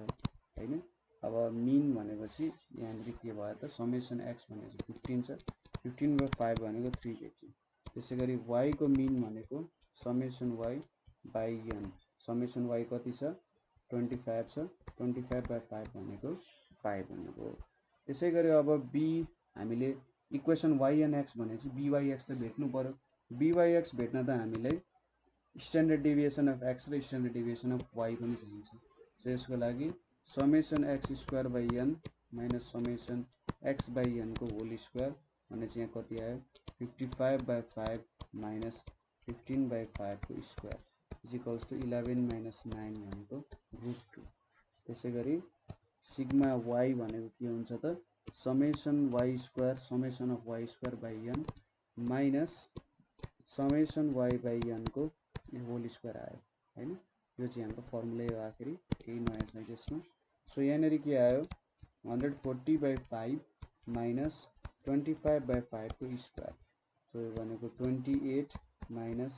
हैन। अब मीन भनेपछि यहाँनेरि के भयो त समेसन x भनेको 15 छ, 15 बाइ 5 भनेको 380। त्यसैगरी y को मीन भनेको summation y by n, summation y कति छ 25 छ, 25 बाइ 5 भनेको 5 भनेको। त्यसैगरी अब b हामीले इक्वेसन y n x भनेपछि byx त भेट्नु पर्यो। byx भेट्न त हामीलाई स्ट्यान्डर्ड डेभिएसन अफ x र स्ट्यान्डर्ड डेभिएसन अफ y पनि चाहिन्छ। सो यसको लागि summation x square by n minus summation x by n को होल स्क्वायर भनेपछि यहाँ कति आयो 55 बाइ 5 माइनस 15 बाइ 5 को square is equals to 11 minus 9 भनेको रुट 2। त्यसैगरी सिग्मा y भनेको के हुन्छ त summation y square summation of y square by n minus summation y by n को होल स्क्वायर आयो हैन। यो चाहिँ हाम्रो फर्मुला हो, आखिरी केही नयाँ छैन त्यसमा। सो यहाँनेरि के आयो 140 बाइ 5 माइनस 25 बाइ 5 को स्क्वायर, सो यो भनेको 28 minus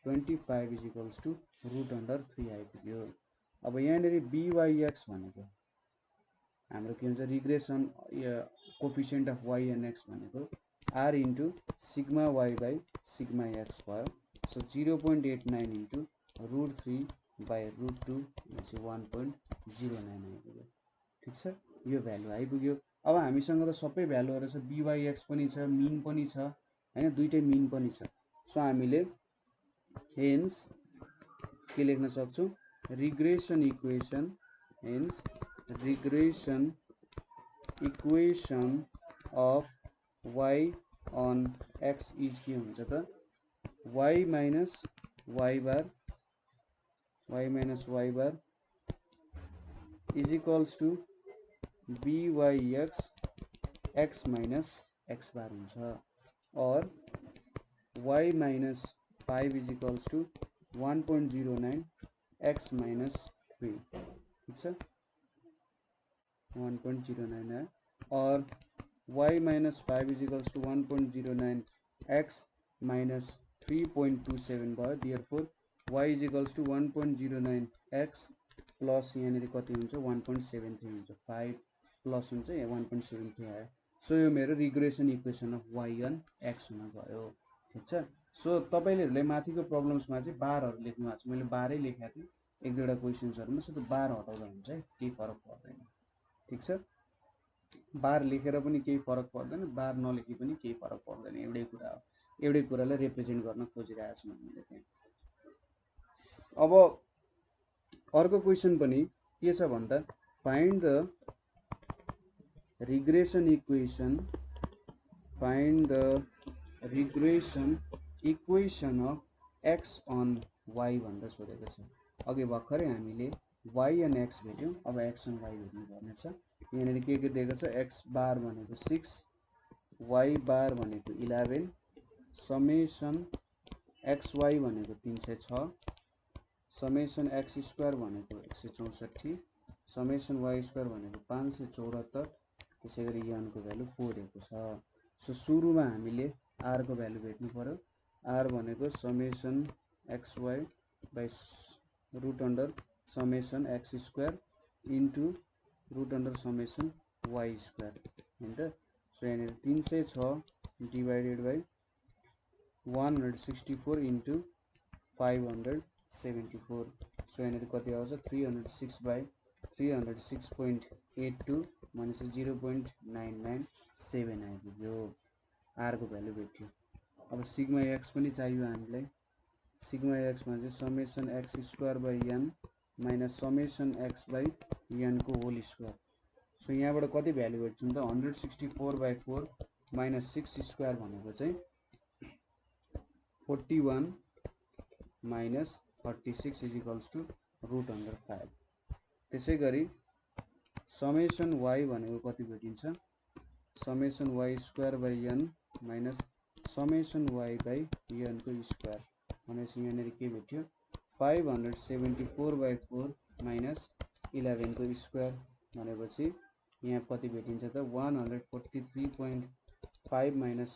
25 is equals to root under 3 आइपुग्यो। अब यहाँनेरि byx भनेको हाम्रो के हुन्छ regression coefficient of y and x भनेको r into sigma y by sigma x भयो। So 0.89 into root 3 by root 2 भनेपछि 1.09 आइपुग्यो। ठीक छ, यो भ्यालु आइपुग्यो। अब हामीसँग त सबै भ्यालुहरु छ, byx पनि छ, मीन पनि छ हैन, दुईटै मीन पनि छ। सो हामीले हेन्स के लेख्न सक्छौं regression equation, hence regression equation of y on x is के हुन्छ त y minus y bar is equals to byx x minus x bar हुन्छ, और y minus 5 is equals to 1.09 x minus 3। ठीक छ, 1.09 है, और y minus 5 is equals to 1.09 x minus 3.27 भयो। Therefore y is equals to 1.09 x plus यहाँनेरि कति हुन्छ 1.73 हुन्छ, 5 प्लस हुन्छ यहाँ 1.73 आयो। सो यो मेरो regression equation of y on x हुन गयो। ठीक छ, सो तपाईहरुले माथिको प्रब्लम्समा चाहिँ बारहरु लेख्नु भएको छ, मैले बारै लेखेको थिएँ एक दुईवटा क्वेशन्सहरुमा। सो त्यो बार हटाउँदा हुन्छ है, केही फरक पर्दैन। ठीक छ, बार लेखेर पनि केही फरक पर्दैन, बार नलेखी पनि केही फरक पर्दैन, एउटै कुरा हो, एउटै कुरालाई रिप्रेजेन्ट गर्न खोजिरहेको छु मैले त्यहाँ। अब अर्को क्वेशन पनि के छ भन्दा find the regression equation, find the regression equation of x on y भनेर सोधेको छ। अघि भर्खरै हामीले y and x भेट्यौं, अब x on y भेट्नु पर्ने छ। यहाँनेरि के दिएको छ x बार भनेको 6, y बार भनेको 11, समेसन xy भनेको 306, समेसन x स्क्वायर भनेको 164, समेसन वाई स्क्वायर भनेको 574, त्यसै गरी n को भ्यालु 4 दिएको छ। सो सुरुमा हामीले r को भ्यालु भेट्नु पर्यो। r भनेको summation xy by root under summation x square into root under summation y square हैन त। सो यहाँनिर 306 डिभाइडेड बाइ 164 इन्टु 574। सो यहाँनिर कति आउँछ 306 बाइ 306.82 भनेपछि 0.997 आइपुग्यो। r को भ्यालु भेट्यो। अब सिग्मा x पनि चाहियो हामीलाई। सिग्मा x भने summation x square by n minus summation x by n को होल स्क्वायर। सो यहाँबाट कति भ्यालु भेट्छौँ त 164/4 माइनस 6 स्क्वायर भनेको चाहिँ 41 minus 36 is equals to root under 5। त्यसै गरी समेसन y भनेको कति भेटिन्छ summation y square by n minus summation y by n को स्क्वायर भनेपछि यहाँनिर के भेट्यो 574/4 माइनस 11 को स्क्वायर भनेपछि यहाँ कति भेटिन्छ त 143.5 माइनस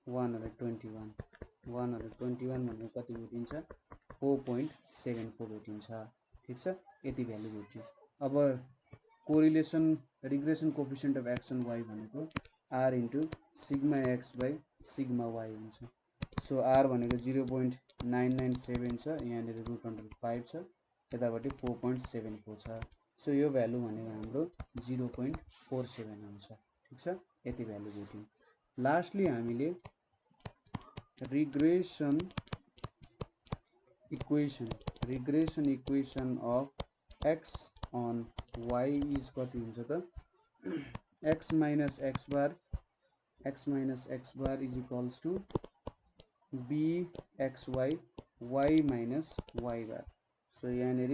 121 भनेको कति भेटिन्छ 4.74 भेटिन्छ। ठीक छ, यति भ्यालु भेट्यो। अब correlation regression coefficient of x and y भनेको r into sigma x by sigma y हुन्छ। सो r भनेको 0.997 छ, यहाँनिर रुट अन्डर 5 छ, यतापट्टि 4.74 छ। सो यो भ्यालु भनेको हाम्रो 0.47 आउँछ। ठीक छ, यति भ्यालु भेट्यौँ। लास्टली हामीले regression equation of x on y is कति हुन्छ त x minus x bar is equals to bxy y minus y bar. So यहाँनिर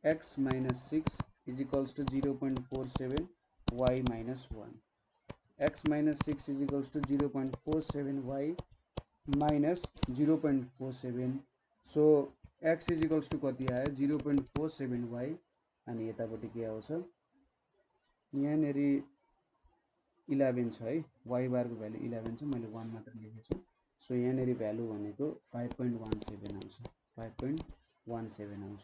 x minus 6 is equals to 0.47 y minus 1 x minus 6 is equals to 0.47 y minus 0.47। So x is equals to कति आयो 0.47 y अनि यतापट्टि के आउँछ यहाँनिर 11 छ है, y बार को भ्यालु 11 छ, मैले 1 मात्र लेखेको छु। सो यहाँनिर भ्यालु भनेको 5.17 आउँछ 5.17 आउँछ।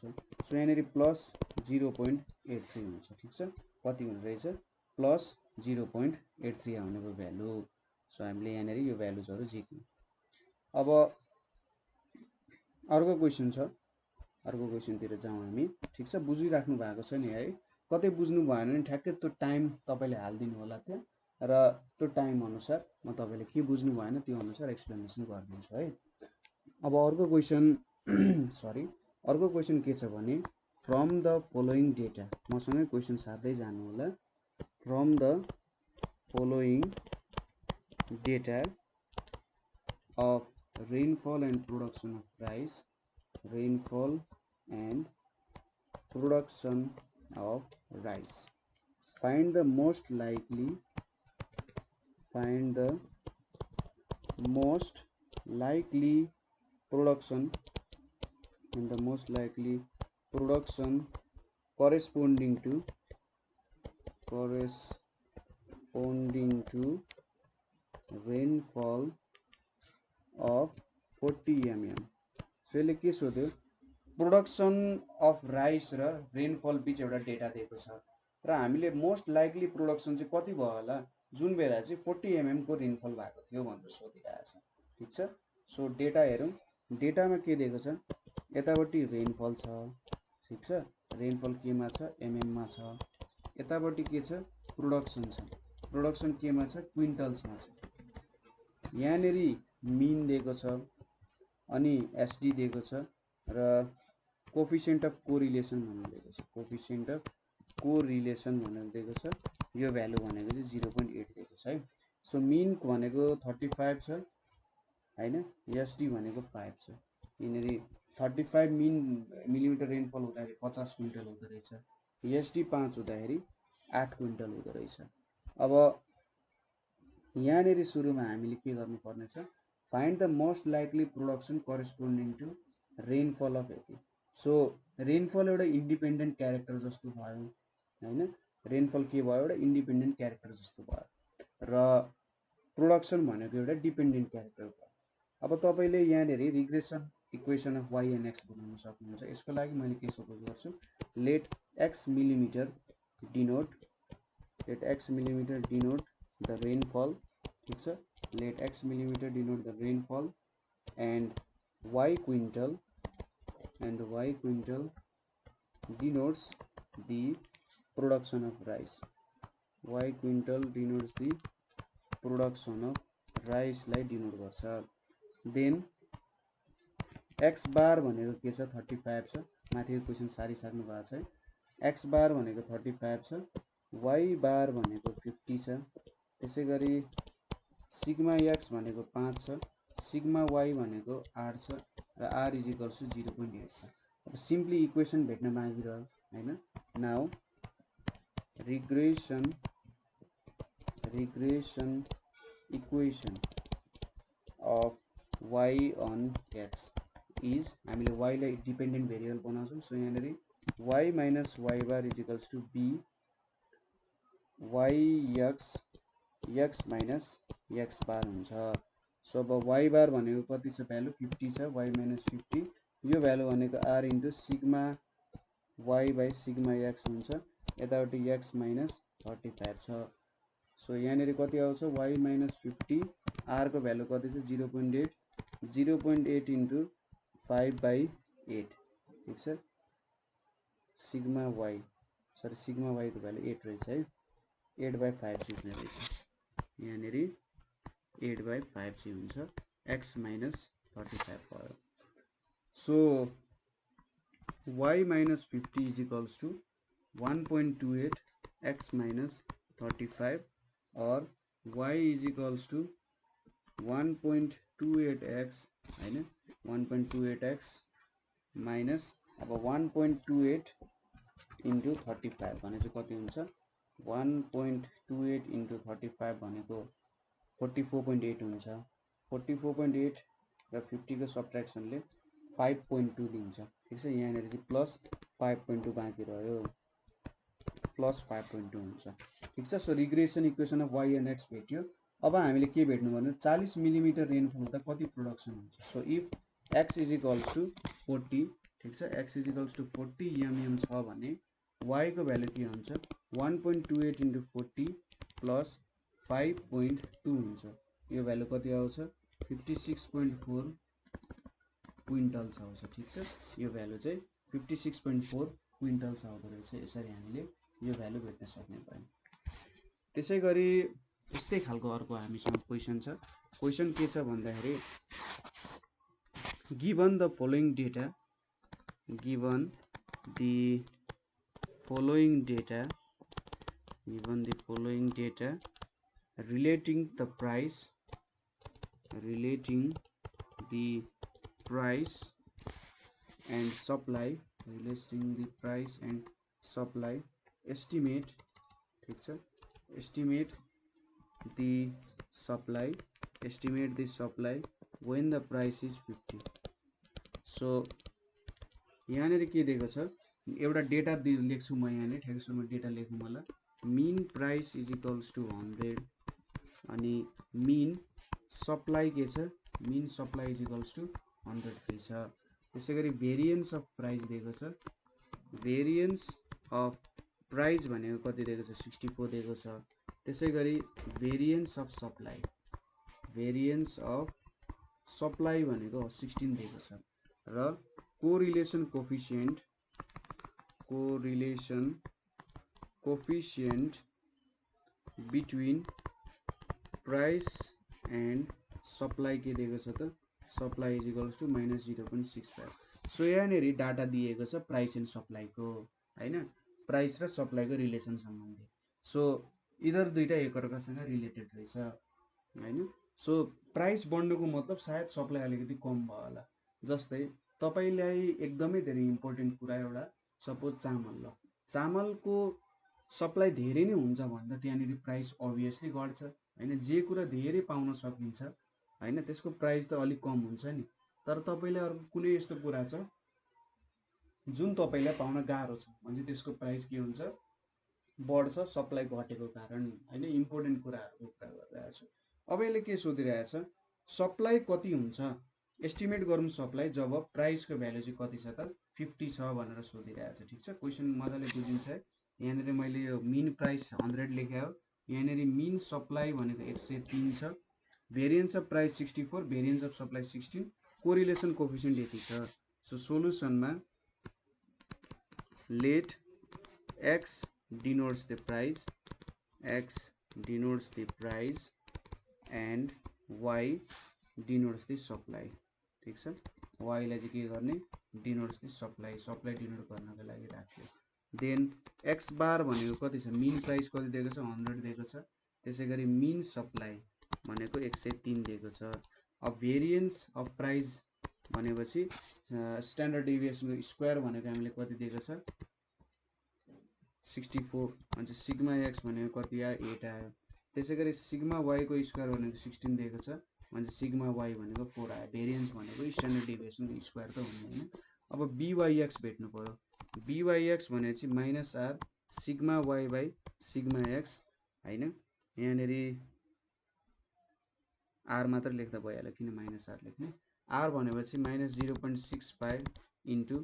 सो यहाँनिर प्लस 0.83 हुन्छ। ठीक छ, कति हुने रहेछ प्लस 0.83 आउनेको भ्यालु। सो हामीले यहाँनिर यो भ्यालुजहरु झिक्यौं। अब अर्को क्वेशन छ, अर्को क्वेशनतिर जाउँ हामी। ठीक छ, बुझिराख्नु भएको छ नि है, कतै बुझ्नु भएन भने ठ्याक्कै त्यो टाइम तपाईले हाल्दिनु होला त्यहाँ र त्यो टाइम अनुसार म तपाईले के बुझ्नु भएन त्यो अनुसार एक्सप्लेनेसन गरिदिन्छु है। अब अर्को क्वेशन अर्को क्वेशन के छ भने फ्रम द फलोइङ डेटा, मसँगै क्वेशन सार्दै जानु होला। From the following data of rainfall and production of rice, rainfall and production of rice, find the most likely production and the most likely production corresponding to rainfall of 40 mm। So यसले के सोध्यो production of rice र rainfall बीच एउटा data दिएको छ र हामीले मोस्ट लाइकली प्रोडक्सन चाहिँ कति भयो होला जुन बेला चाहिँ 40 mm को रेनफल भएको थियो भनेर सोधिरहेछ। ठीक छ, सो डेटा हेरौँ। डेटामा के दिएको छ यतापट्टि रेनफल छ। ठीक छ, रेनफल केमा छ mm मा छ। यतापट्टि के छ प्रोडक्सन छ, प्रोडक्सन केमा छ क्विन्टल्समा छ। यहाँनेरि मिन दिएको छ अनि एसडी दिएको छ र कोफिसिएन्ट अफ कोरिलेसन भनेर दिएको छ, कोफिसिएन्ट अफ कोरिलेसन भनेर दिएको छ। यो भ्यालु भनेको चाहिँ 0.8 दिएको छ है। सो मिन भनेको 35 छ हैन, एसडी भनेको 5 छ। यिनीहरु 35 मिलिमिटर रेनफल हुँदाखेरि 50 क्विन्टल हुँदो रहेछ, एसडी 5 हुँदाखेरि 8 क्विन्टल हुँदो रहेछ। अब यहाँनेरि सुरुमा हामीले के गर्नु पर्ने छ find the most likely production corresponding to rainfall of यति। सो रेनफल एउटा इन्डिपेन्डेन्ट क्यारेक्टर जस्तो भयो हैन, रेनफल के भयो एउटा इन्डिपेन्डेन्ट क्यारेक्टर जस्तो भयो र प्रोडक्सन भनेको एउटा डिपेन्डेन्ट क्यारेक्टर भयो। अब तपाईले यहाँनेरि regression equation of y and x बनाउन सक्नुहुन्छ। यसको लागि मैले के सपोज गर्छु, let x millimetre denote the rainfall, ठीक छ, let x millimetre denote the rainfall and y quintal denotes the production of rice. Y quintal denotes the production of rice लाई डिनोट गर्छ। देन x बार भनेको के छ 35 छ, माथिको question सारिसक्नु भएको छ। x बार भनेको 35 छ, y बार भनेको 50 छ, त्यसैगरी सिग्मा x भनेको 5 छ, सिग्मा y भनेको 8 छ र r इज इक्वल्स टु 0.8 छ। अब सिम्पली इक्वेसन भेट्न बाँकी रह्यो हैन। Now regression equation of y on x is, हामीले y लाई डिपेन्डेन्ट भेरिएबल बनाउँछौं। सो यहाँनेरि y minus y bar is equals to b x minus x bar हुन्छ। सो अब y बार भनेको कति छ भ्यालु 50 छ, y माइनस 50, यो भ्यालु भनेको r into sigma y by sigma x हुन्छ, यतापट्टि x माइनस 35 छ। सो यहाँनेरि कति आउँछ y माइनस 50, r को भ्यालु कति छ 0.8 इन्टु 5 बाई 8, ठीक छ, सिग्मा y को भ्यालु 8 रहेछ है, 8 बाई 5 जित्ने रहेछ, यहाँनेरि 8 बाई 5 जी हुन्छ, x माइनस 35 भयो। So y minus 50 is equals to 1.28 x minus 35 or y is equals to 1.28x हैन, 1.28x minus अब 1.28 into 35 भने चाहिँ कति हुन्छ, 1.28 into 35 भनेको 44.8 हुन्छ, 44.8 र 50 को सब्ट्र्याक्सनले 5.2 दिन्छ, ठीक छ। यहाँनेर चाहिँ प्लस 5.2 बाँकी रह्यो, प्लस 5.2 हुन्छ, ठीक छ। So regression equation of y and x भेट्यो। अब हामीले के भेट्नु भने 40 मिलिमिटर रेनफल हुँदा कति प्रोडक्सन हुन्छ। So if x is equals to 40, ठीक छ, x is equals to 40 mm छ भने y को भ्यालु के हुन्छ 1.28 इन्टु 40 प्लस 5.2 हुन्छ, यो भ्यालु कति आउँछ 56.4 क्विन्टल्स आउँछ, ठीक छ। यो भ्यालु चाहिँ 56.4 क्विन्टल्स आउँदो रहेछ। यसरी हामीले यो भ्यालु भेट्न सक्ने भयो। त्यसैगरी यस्तै खालको अर्को हामीसँग क्वेशन छ। क्वेशन के छ भन्दाखेरि given the following data relating the price and supply, estimate, ठीक छ, estimate the supply when the price is 50। So यहाँनेर के दिएको छ, एउटा डेटा लेख्छु म, यहाँनेर ठ्याक्क सुरुमा डेटा लेख्नु होला, mean price is equals to 100 अनि mean supply के छ, mean supply is equals to 103 छ। त्यसैगरी variance of price दिएको छ, variance of price भनेको कति दिएको छ 64 दिएको छ। त्यसैगरी variance of supply भनेको 16 दिएको छ र correlation coefficient between price and supply के दिएको छ त, supply is equals to minus 0.65। So यहाँनेरि डाटा दिएको छ प्राइस एन्ड सप्लाई को हैन, प्राइस र सप्लाई को रिलेसन सम्बन्धी। सो इधर दुईटा एकअर्कासँग रिलेटेड रहेछ हैन। सो प्राइस बढ्नुको मतलब सायद सप्लाई अलिकति कम भयो होला। जस्तै तपाईलाई एकदमै धेरै इम्पोर्टेन्ट कुरा एउटा सपोज चामल, ल चामलको सप्लाई धेरै नै हुन्छ भन्दा त्यहाँनेरि प्राइस अभियसली घट्छ हैन। जे कुरा धेरै पाउन सकिन्छ हैन त्यसको प्राइस त अलिक कम हुन्छ नि। तर तपाईलाई अर्को कुनै यस्तो कुरा छ जुन तपाईलाई पाउन गाह्रो छ भने त्यसको प्राइस के हुन्छ बढ्छ सप्लाई घटेको कारण हैन इम्पोर्टेन्ट कुराहरुको कुरा गरिरहेको छु। अब यसले के सोधिरहेछ सप्लाई कति हुन्छ एस्टिमेट गरौँ सप्लाई जब प्राइसको भ्यालु चाहिँ कति छ त 50 छ भनेर सोधिरहेछ ठीक छ। क्वेशन मजाले बुझिन्छ है। यहाँनेर मैले यो मिन प्राइस 100 लेखे हो यहाँनेर मिन सप्लाई भनेको 103 छ variance of price 64 variance of supply 16 correlation coefficient यति छ। सो सोलुसनमा let x denotes the price and y denotes the supply ठीक छ। y लाई चाहिँ के गर्ने denotes the supply डिनोट गर्नको लागि राख्यो। देन x बार भनेको कति छ मिन प्राइस कति दिएको छ 100 दिएको छ त्यसैगरी मिन सप्लाई भनेको 103 दिएको छ। अब भेरिएन्स अफ प्राइस भनेपछि स्ट्यान्डर्ड डेभिएसनको स्क्वायर भनेको हामीले कति दिएको छ 64 अनि सिग्मा x भनेको कति आयो 8 आयो त्यसैगरी सिग्मा y को स्क्वायर भनेको 16 दिएको छ अनि सिग्मा y भनेको 4 आयो भेरिएन्स भनेको स्ट्यान्डर्ड डेभिएसनको स्क्वायर त हुने हैन। अब byx भेट्नु पर्यो byx भनेपछि minus r sigma y by sigma x हैन यहाँनेरि r मात्र लेख्दा भइहाल्यो किन माइनस r लेख्ने r भनेपछि माइनस 0.65 इन्टु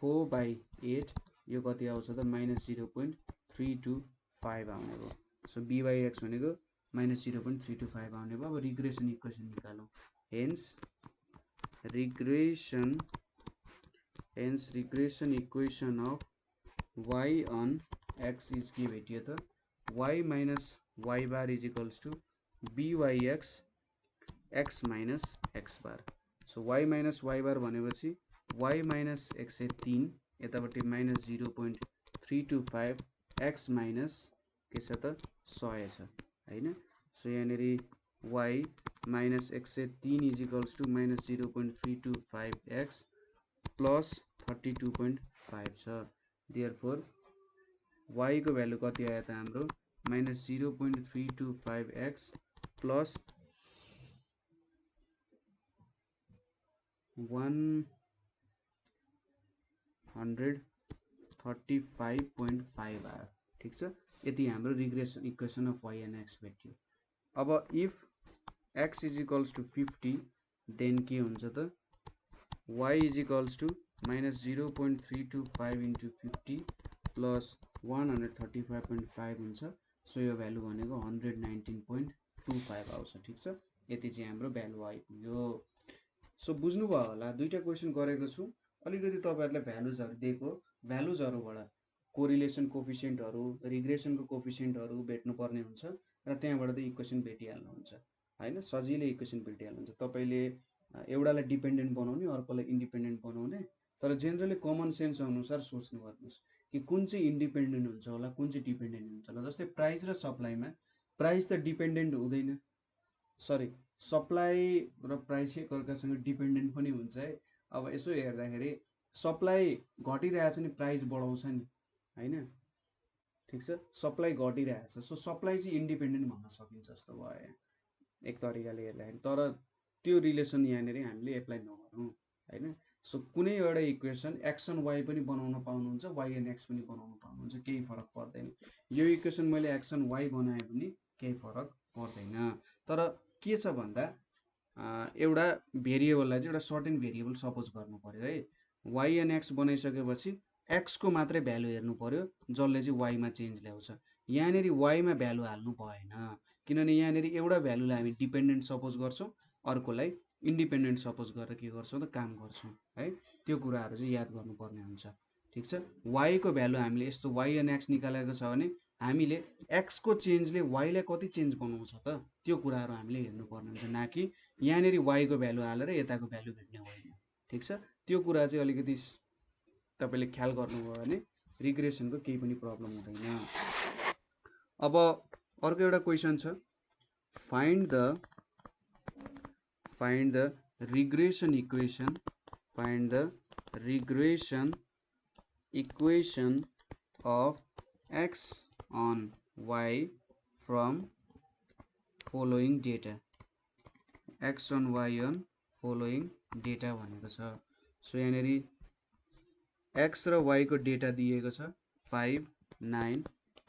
4/8 यो कति आउँछ त माइनस 0.325 आउने भयो। सो byx भनेको माइनस 0.325 आउने भयो। अब रिग्रेसन इक्वेसन निकालौं hence regression equation of y on x is के भेटियो त y minus y bar is equals to byx x minus x bar। So y minus y bar भनेपछि y minus 103 यतापट्टि minus 0.325 x minus के छ त 100 छ हैन। सो यहाँनेरि y minus 103 is equals to minus 0.325 x plus 32.5 छ। Therefore y को भ्यालु कति आयो त हाम्रो minus 0.325 x plus 135.5 आयो ठीक छ। यति हाम्रो रिग्रेसन equation of y and x भेट्यो। अब इफ x is equals to 50 then के हुन्छ त y is equals to minus 0.325 into 50 plus 135.5 हुन्छ। सो यो भ्यालु भनेको 119.25 आउँछ ठीक छ। यति चाहिँ हाम्रो भ्यालु आइपुग्यो। सो बुझ्नु भयो होला दुईटा क्वेशन गरेको छु अलिकति तपाईहरुले भ्यालुजहरु दिएको भ्यालुजहरुबाट कोरिलेसन कोएफिसिएन्टहरु रिग्रेसनको कोएफिसिएन्टहरु भेट्नु पर्ने हुन्छ र त्यहाँबाट त इक्वेसन भेटिहाल्नु हुन्छ हैन सजिलै इक्वेसन भेटिहाल्नु हुन्छ। तपाईले एउटालाई डिपेन्डेन्ट बनाउने अर्कोलाई इन्डिपेन्डेन्ट बनाउने तर जेनरली कमन सेन्स अनुसार सोच्नु पर्नुस् कि कुन चाहिँ इन्डिपेन्डेन्ट हुन्छ होला कुन चाहिँ डिपेन्डेन्ट हुन्छ होला। जस्तै प्राइस र सप्लाईमा प्राइस त डिपेन्डेन्ट हुँदैन सरी सप्लाई र प्राइस एकअर्कासँग डिपेन्डेन्ट पनि हुन्छ है। अब यसो हेर्दाखेरि सप्लाई घटिरहेछ नि प्राइस बढाउँछ नि हैन ठीक छ सप्लाई घटिरहेछ सो सप्लाई चाहिँ इन्डिपेन्डेन्ट भन्न सकिन्छ जस्तो भयो एक तरिकाले हेर्दाखेरि तर त्यो रिलेसन यहाँनेरि हामीले एप्लाई नगरौँ हैन। सो कुनै एउटा इक्वेसन x and y पनि बनाउन पाउनुहुन्छ y and x पनि बनाउन पाउनुहुन्छ केही फरक पर्दैन। यो इक्वेसन मैले x and y बनाए पनि केही फरक पर्दैन तर के छ भन्दा एउटा भेरिएबललाई चाहिँ एउटा सर्टेन भेरिएबल सपोज गर्नु पर्यो है y and x बनाइसकेपछि x को मात्रै भ्यालु हेर्नु पर्यो जसले चाहिँ y मा चेन्ज ल्याउँछ। यहाँनेरि y मा भ्यालु हाल्नु भएन किनभने यहाँनेरि एउटा भ्यालुलाई हामी डिपेन्डेन्ट सपोज गर्छौं अर्कोलाई इन्डिपेन्डेन्ट सपोज गरेर के गर्छौं त काम गर्छौं है त्यो कुराहरु चाहिँ याद गर्नुपर्ने हुन्छ ठीक छ। y को भ्यालु हामीले यस्तो y and x निकालेको छ भने हामीले x को चेन्जले y लाई कति चेन्ज बनाउँछ त त्यो कुराहरु हामीले हेर्नुपर्ने हुन्छ नाकि यहाँनेरि y को भ्यालु हालेर यताको भ्यालु भेट्ने होइन ठीक छ। त्यो कुरा चाहिँ अलिकति तपाईले ख्याल गर्नुभयो भने रिग्रेसनको केही पनि प्रब्लम हुँदैन। अब अर्को एउटा क्वेशन छ find the regression equation of x on y from following data x on y on following data भनेको छ। सो यहाँनेरि x र y को डेटा दिएको छ 5 9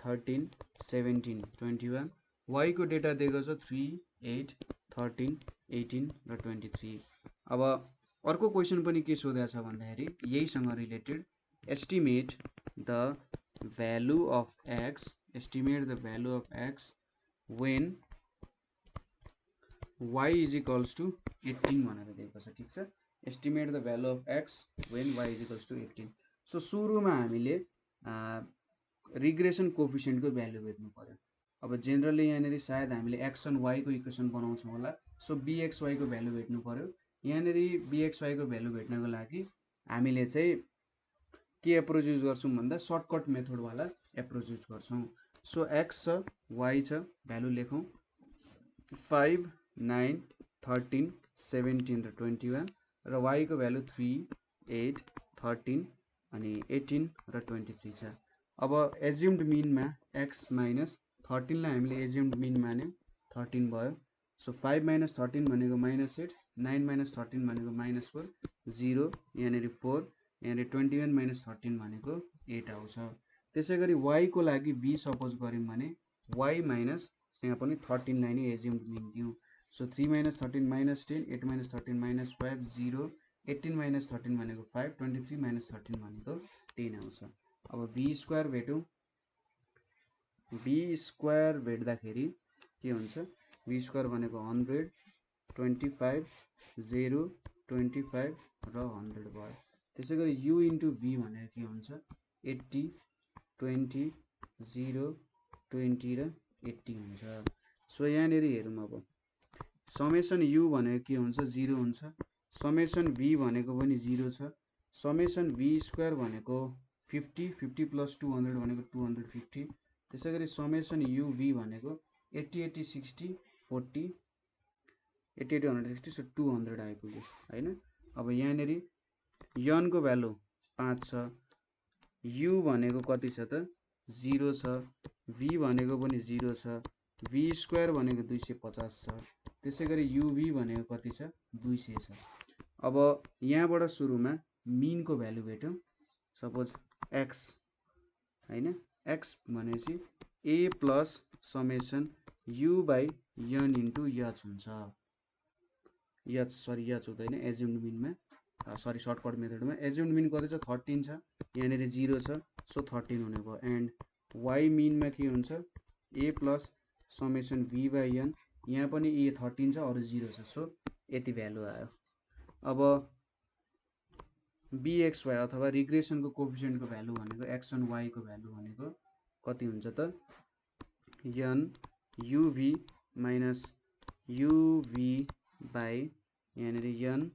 13 17 21 y को डेटा दिएको छ 3 8 13 18 र 23 अब अर्को क्वेशन पनि के सोधेको छ भन्दाखेरि यहीसँग related estimate the value of x when y is equals to 18 भनेर दिएको छ ठीक छ estimate the value of x when y is equals to 18 so सुरुमा हामीले रिग्रेसन कोफिसिएन्ट को भ्यालु भेट्नु पर्यो अब जेनरली यहाँनेरि सायद हामीले x and y को इक्वेसन बनाउँछौं होला सो bxy को भ्यालु भेट्नु पर्यो यहाँनेरि bxy को भ्यालु भेट्नको लागि हामीले चाहिँ के एप्रोच युज गर्छौं भन्दा सर्टकट मेथड वाला एप्रोच युज गर्छौं सो x छ y छ भ्यालु लेखौं 5 9 13 17 र 21 र y को भ्यालु 3 8 13 अनि 18 र 23 छ अब एज्युम्ड मिन मा x minus 13 लाई हामीले एज्युम्ड मिन मान्यौ 13 भयो सो 5 minus 13 भनेको -8 9 minus 13 भनेको -4 0 यहाँनेरि 4 यहाँनेरि 21 minus 13 भनेको 8 आउँछ त्यसैगरी y को लागि v सपोज गर्यौं भने y minus यहाँ पनि 13 लाई नै एज्युम्ड मिन दियौ so 3 minus 13 minus 10 8 minus 13 minus 5 0 18 minus 13 भनेको 5 23 minus 13 भनेको 10 आउँछ अब v स्क्वायर भेटौं v स्क्वायर भेट्दाखेरि के हुन्छ v स्क्वायर भनेको 100 25 0 25 र 100 भयो त्यसैगरी u into v भनेको के हुन्छ 80 20 0 20 र 80 हुन्छ सो यहाँनेरि हेरौं अब समेसन u भनेको के हुन्छ 0 हुन्छ समेसन v भनेको पनि 0 छ समेसन v स्क्वायर भनेको 50 50 plus 200 भनेको 250 त्यसैगरी समेसन uv भनेको 80 80 60 40 80 80 160 सो 200 आइपुग्यो हैन अब यहाँनेरि n को भ्यालु 5 छ u भनेको कति छ त 0 छ v भनेको पनि 0 छ v स्क्वायर भनेको 250 छ त्यसैगरी uv भनेको कति छ 200 छ अब यहाँबाट सुरुमा मिन को भ्यालु भेट्यौं सपोज x हैन x भनेपछि a plus summation u by n into h हुन्छ h सरी h हुँदैन एज्युम्ड मिनमा सरी सर्टकट मेथडमा एज्युम्ड मिन कति छ 13 छ यहाँनेरि 0 छ सो 13 हुने भयो एन्ड y मिनमा के हुन्छ a plus summation v by n यहाँ पनि a 13 छ अरु 0 छ सो यति भ्यालु आयो अब bxy अथवा रिग्रेसन को कोफिसिएन्ट को भ्यालु भनेको x and y को भ्यालु भनेको कति हुन्छ त n uv minus uv by यहाँनेरि n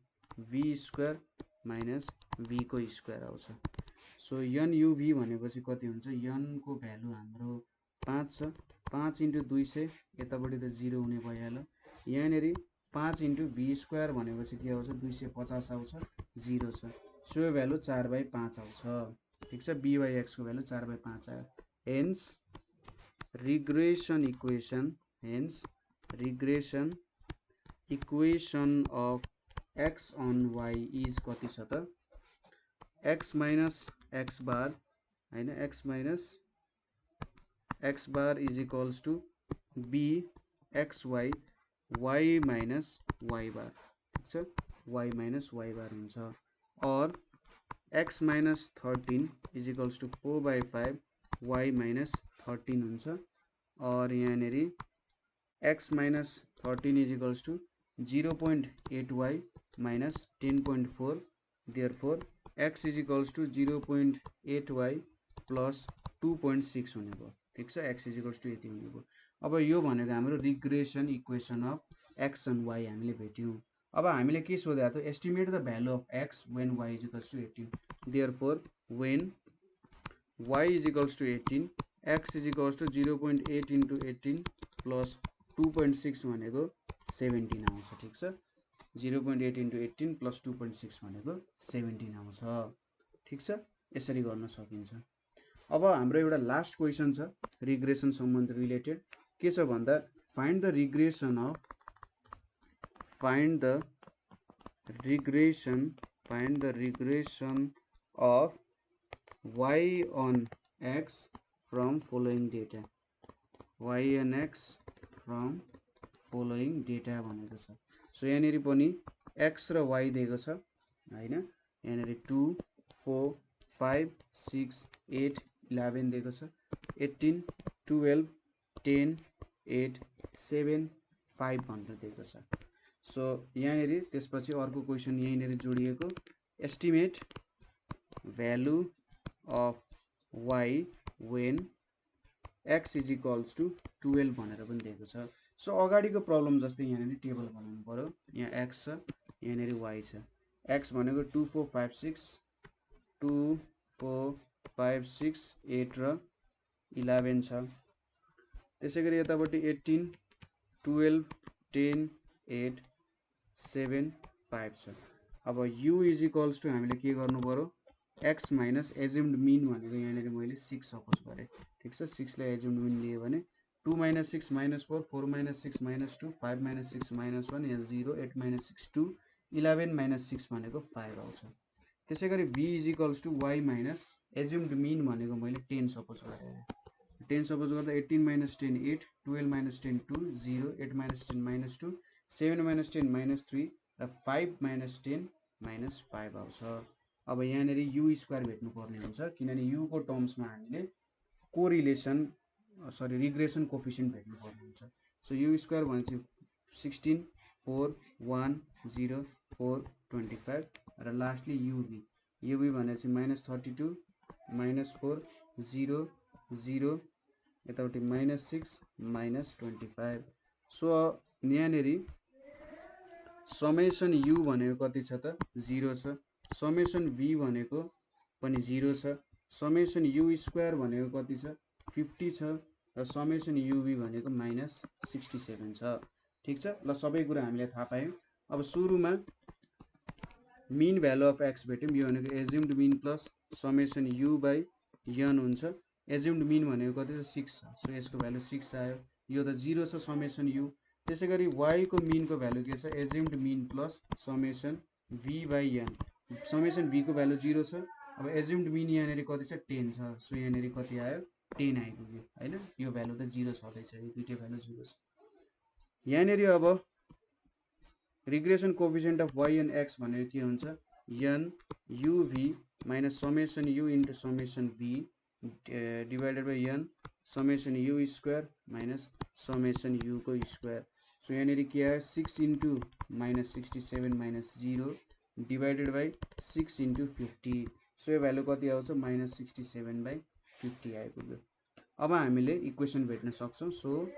v square minus v को स्क्वायर आउँछ सो n uv भनेपछि कति हुन्छ n को भ्यालु हाम्रो 5 छ 5 into 200 यतापटि त 0 हुने भइहाल्यो यहाँनेरि 5 into v स्क्वायर भनेपछि के आउँछ 250 आउँछ 0 छ सो यो भ्यालु 4/5 आउँछ ठीक छ b by x को भ्यालु 4/5 आयो hence regression equation of x on y is कति छ त x minus x bar हैन x minus x bar is equals to b xy y minus y bar ठीक छ y minus y bar हुन्छ or x minus 13 is equals to 4/5 y minus 13 हुन्छ और यहाँनेरि x minus 13 is equals to 0.8y minus 10.4 therefore x is equals to 0.8y plus 2.6 हुने भयो ठीक छ x is equals to यति हुने भयो अब यो भनेको हाम्रो रिग्रेसन equation of x and y हामीले भेट्यौं अब हामीले के सोधेको थियो estimate the value of x when y is equals to 18 therefore when y is equals to 18 x is equals to 0.8 into 18 plus 2.6 भनेको 17 आउँछ ठीक छ 0.8 into 18 plus 2.6 भनेको 17 आउँछ ठीक छ यसरी गर्न सकिन्छ अब हाम्रो एउटा लास्ट क्वेशन छ रिग्रेसन सम्बन्धी रिलेटेड के छ भन्दा find the regression of y on x from following data, y on x from following data भनेको छ। सो यहाँनिर पनि x र y दिएको छ हैन, यहाँनिर 2 4 5 6 8 11 दिएको छ, 18 12 10 8 7 5 भनेर दिएको छ। सो यहाँनिर त्यसपछि अर्को क्वेशन यहाँनिर जोडिएको estimate value of y when x is equals to 12 भनेर पनि दिएको छ। सो अगाडिको प्रब्लम जस्तै यहाँनिर टेबल बनाउनु पर्यो, यहाँ x छ यहाँनिर y छ, x भनेको 2 4 5 6 2 4 5 6 8 र 11 छ। त्यसैगरी यतापट्टि 18 12 10 8 7 5 छ। अब u इज इक्वल्स टु हामीले के गर्नु पर्यो, x माइनस एज्युम्ड मिन भनेको यहाँनिर मैले 6 सपोज गरेँ, ठिक छ। 6 लाई एज्युम्ड मिन लियो भने 2 minus 6 minus 4 4 minus 6 minus 2 5 minus 6 minus 1 यहाँ 0 8 minus 6 2 11 minus 6 भनेको 5 आउँछ। त्यसैगरी v is equals to y minus assumed mean भनेको मैले 10 सपोज गरेँ, 10 सपोज गर्दा 18 minus 10 8 12 minus 10 2 0 8 minus 10 minus 2 7 minus 10 minus 3 र 5 minus 10 minus 5 आउँछ। अब यहाँनिर u स्क्वायर भेट्नु पर्ने हुन्छ किनभने u को टर्म्समा हामीले कोरिलेसन सरी रिग्रेसन कोफिसिएन्ट भेट्नु पर्ने हुन्छ। सो u स्क्वायर भनेपछि 16 4 1 0 4 25 र लास्टली uv भनेपछि -32 -4 0 0 यताउति -6 -25। सो यहाँनिर समेसन u भनेको कति छ त 0 छ, समेसन v भनेको पनि 0 छ, समेसन u स्क्वायर भनेको कति छ 50 छ र समेसन uv भनेको -67 छ, ठीक छ। ल सबै कुरा हामीले थाहा पायौं। अब सुरुमा मिन भ्यालु अफ x भेट्यौं, यो भनेको assumed mean plus summation u by n हुन्छ। एज्युम्ड मिन भनेको कति छ 6 छ, सो यसको भ्यालु 6 आयो, यो त 0 छ समेसन u। त्यसैगरी y को मिन को भ्यालु के छ assumed mean plus summation v by n, summation v को भ्यालु 0 छ। अब एज्युम्ड मिन यहाँनिर कति छ 10 छ, सो यहाँनिर कति आयो 10 आइपुग्यो हैन, यो भ्यालु त 0 छदैछ, यो दुईटै भ्यालु 0 छ। यहाँनिर अब regression coefficient of y and x भनेको के हुन्छ n uv minus summation u into summation v divided by n summation u square minus summation u को स्क्वायर। सो यहाँनिर के आयो 6 into -67 minus 0 divided by 6 into 50, so यो value कति आउँछ -67/50 आइपुग्यो। अब हामीले इक्वेसन भेट्न सक्छौं। So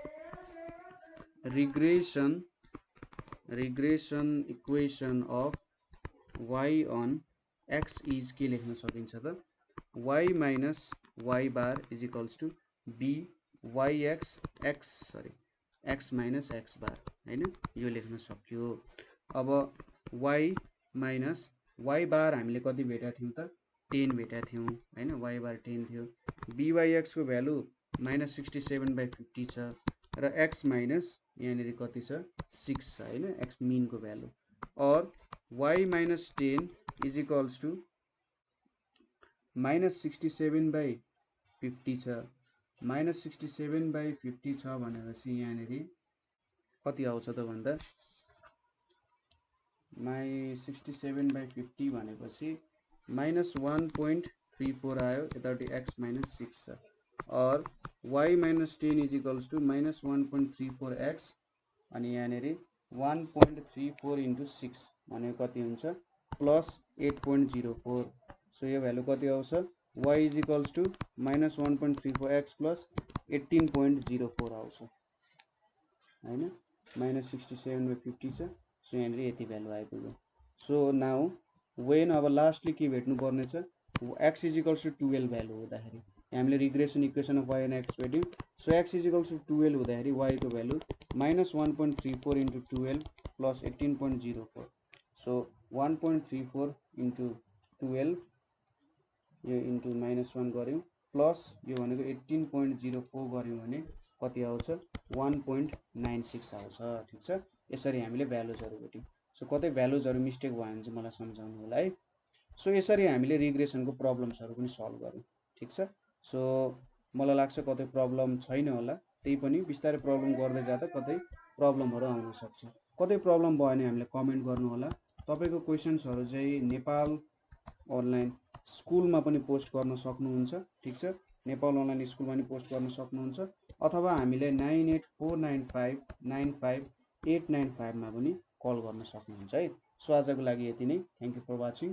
regression equation of y on x is के लेख्न सकिन्छ त y minus y bar is equals to b yx x minus x bar हैन, यो लेख्न सक्यो। अब y माइनस y बार हामीले कति भेटेका थियौं त 10 भेटेका थियौं हैन, y बार 10 थियो। byx को भ्यालु -67/50 छ र x माइनस यहाँनिर कति छ 6 छ हैन, x मिन को भ्यालु। और y minus 10 is equals to -67/50 छ, -67/50 छ भनेपछि यहाँनिर कति आउँछ त भन्दा -67/50 भनेपछि -1.34 आयो, यताउति x माइनस 6 छ। और y minus 10 is equals to -1.34x अनि यहाँनिर 1.34 इन्टु 6 भनेको कति हुन्छ +8.04। सो यो भ्यालु कति आउँछ y is equals to -1.34x plus 18.04 आउँछ हैन, -67/50 छ। सो यहाँनिर यति भ्यालु आइपुग्यो। सो नाउ वेन अब लास्टली के भेट्नु पर्ने छ x is equals to 12 value हुँदाखेरि हामीले regression equation of y and x भेट्यौं। So x is equals to 12 हुँदाखेरि y को value -1.34 into 12 plus 18.04, so 1.34 into 12 यो इन्टु -1 गर्यौं प्लस यो भनेको 18.04 गर्यौं भने कति आउँछ 1.96 आउँछ, ठीक छ। यसरी हामीले भ्यालुजहरु भेट्यौं। सो कतै भ्यालुजहरु मिस्टेक भयो भने चाहिँ मलाई सम्झाउनु होला है। सो यसरी हामीले रिग्रेसनको प्रब्लम्सहरू पनि सल्भ गऱ्यौँ। ठिक छ। सो मलाई लाग्छ कतै प्रब्लम छैन होला, त्यही पनि बिस्तारै प्रब्लम गर्दै जाँदा कतै प्रब्लमहरू आउन सक्छ। कतै प्रब्लम भयो भने हामीले कमेन्ट गर्नु होला। तपाईँको क्वेसन्सहरू चाहिँ नेपाल अनलाइन स्कुलमा पनि पोस्ट गर्न सक्नुहुन्छ। ठिक छ। नेपाल अनलाइन स्कुलमा पनि पोस्ट गर्न सक्नुहुन्छ, अथवा हामीले 9849595895 मा पनि कल गर्न सक्नुहुन्छ है। सो आजको लागि यति नै। Thank you for watching.